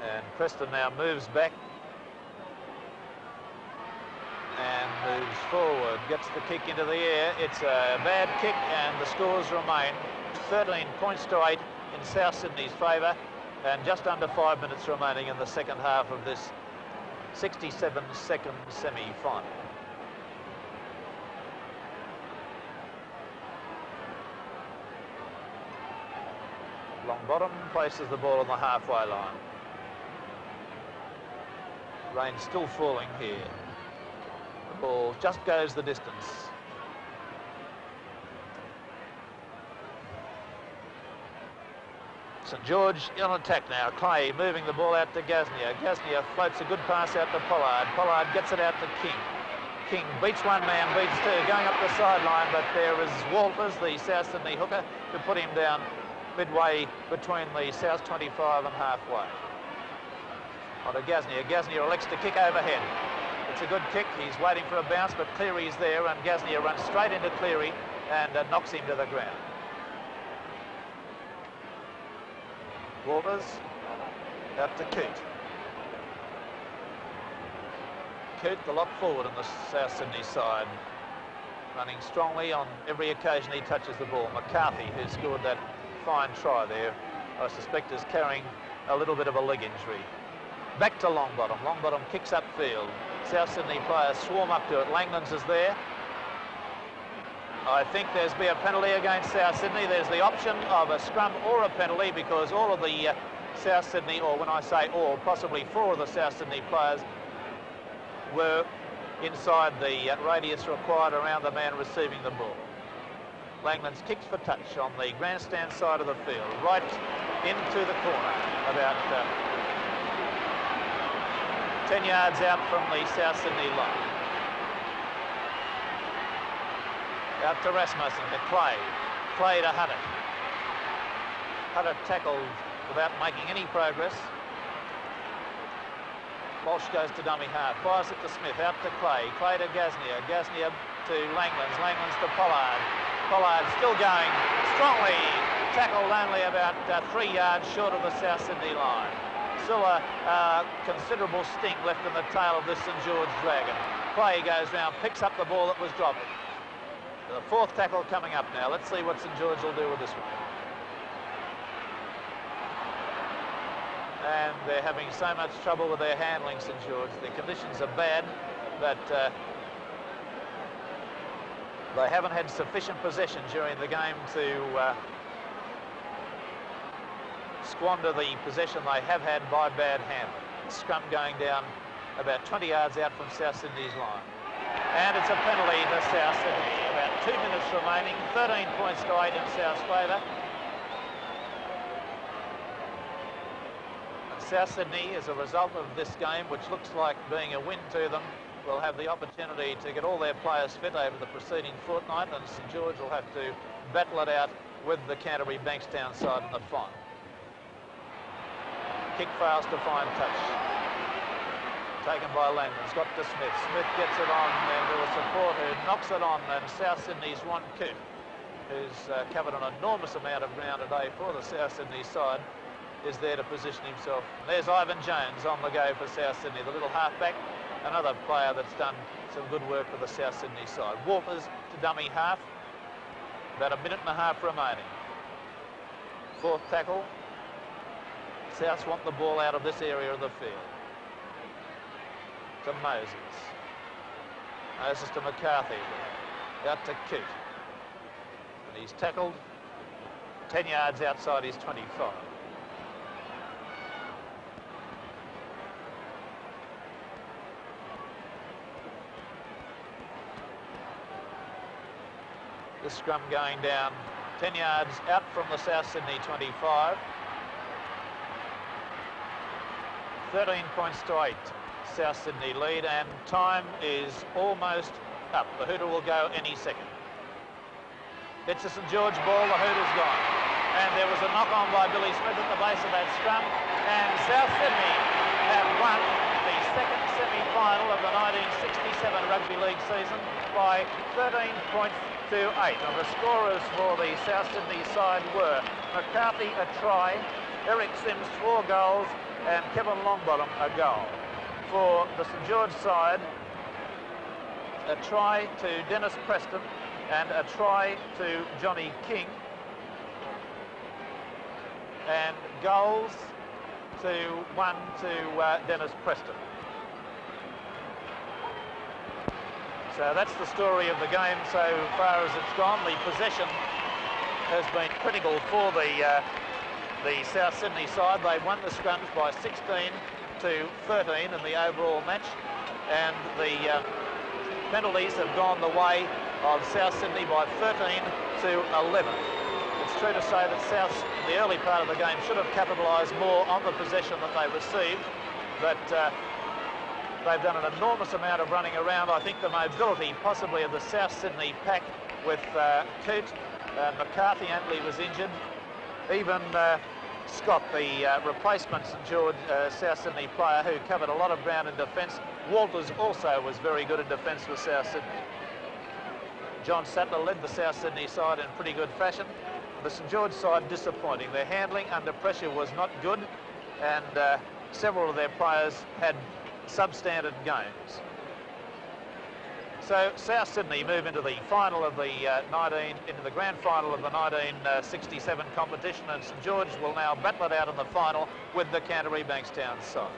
Speaker 1: And Preston now moves back and moves forward, gets the kick into the air. It's a bad kick, and the scores remain 13 points to 8 in South Sydney's favour, and just under 5 minutes remaining in the second half of this 67-second semi-final. Longbottom places the ball on the halfway line. Rain still falling here. The ball just goes the distance. St. George on attack now. Clay moving the ball out to Gaznia. Gaznia floats a good pass out to Pollard. Pollard gets it out to King. King beats one man, beats two, going up the sideline, but there is Walters, the South Sydney hooker, to put him down midway between the South 25 and halfway. On to Gasnier. Gasnier elects to kick overhead. It's a good kick. He's waiting for a bounce, but Cleary's there, and Gasnier runs straight into Cleary and knocks him to the ground. Walters out to Coote. Coote, the lock forward on the South Sydney side, running strongly on every occasion he touches the ball. McCarthy, who scored that fine try there, I suspect is carrying a little bit of a leg injury. Back to Longbottom. Longbottom kicks upfield. South Sydney players swarm up to it. Langlands is there. I think there's been a penalty against South Sydney. There's the option of a scrum or a penalty, because all of the South Sydney, or when I say all, possibly four of the South Sydney players were inside the radius required around the man receiving the ball. Langlands kicks for touch on the grandstand side of the field, right into the corner, about 10 yards out from the South Sydney line. Out to Rasmussen, to Clay. Clay to Huddart. Huddart tackled without making any progress. Walsh goes to dummy half, fires it to Smith, out to Clay. Clay to Gasnier. Gasnier to Langlands. Langlands to Pollard. Pollard still going strongly. Tackled only about 3 yards short of the South Sydney line. Still a considerable sting left in the tail of this St. George Dragon. Clay goes round, picks up the ball that was dropped. The fourth tackle coming up now. Let's see what St. George will do with this one. And they're having so much trouble with their handling, St. George. The conditions are bad, but they haven't had sufficient possession during the game to squander the possession they have had by bad handling. Scrum going down about 20 yards out from South Sydney's line. And it's a penalty to South Sydney. About 2 minutes remaining, 13 points to 8 in South's favour. And South Sydney, as a result of this game, which looks like being a win to them, will have the opportunity to get all their players fit over the preceding fortnight, and St. George will have to battle it out with the Canterbury Bankstown side in the final. Kick fails to find touch. Taken by Langlands, got to Smith. Smith gets it on, and there was support who knocks it on, and South Sydney's Ron Coote, who's covered an enormous amount of ground today for the South Sydney side, is there to position himself. There's Ivan Jones on the go for South Sydney, the little halfback, another player that's done some good work for the South Sydney side. Walters to dummy half, about a minute and a half remaining. Fourth tackle. Souths want the ball out of this area of the field. To Moses. Moses to McCarthy. Out to Coote. And he's tackled 10 yards outside his 25. The scrum going down 10 yards out from the South Sydney 25. 13 points to 8. South Sydney lead, and time is almost up. The hooter will go any second. It's a St. George ball, the hooter's gone. And there was a knock-on by Billy Smith at the base of that scrum, and South Sydney have won the second semi-final of the 1967 Rugby League season by 13 points to 8. And the scorers for the South Sydney side were McCarthy a try, Eric Sims 4 goals, and Kevin Longbottom a goal. For the St. George side, a try to Dennis Preston and a try to Johnny King, and goals one to Dennis Preston. So that's the story of the game so far as it's gone. The possession has been critical for the South Sydney side. They won the scrums by 16 to 13 in the overall match, and the penalties have gone the way of South Sydney by 13 to 11. It's true to say that South, in the early part of the game, should have capitalised more on the possession that they received, but They've done an enormous amount of running around. I think the mobility possibly of the South Sydney pack with Coote, McCarthy Antley was injured. Even Scott, the replacement St. George South Sydney player who covered a lot of ground in defence. Walters also was very good in defence for South Sydney. John Sattler led the South Sydney side in pretty good fashion. The St. George side disappointing. Their handling under pressure was not good, and several of their players had substandard games. So South Sydney move into the final of the into the grand final of the 1967 competition, and St. George will now battle it out in the final with the Canterbury Bankstown side.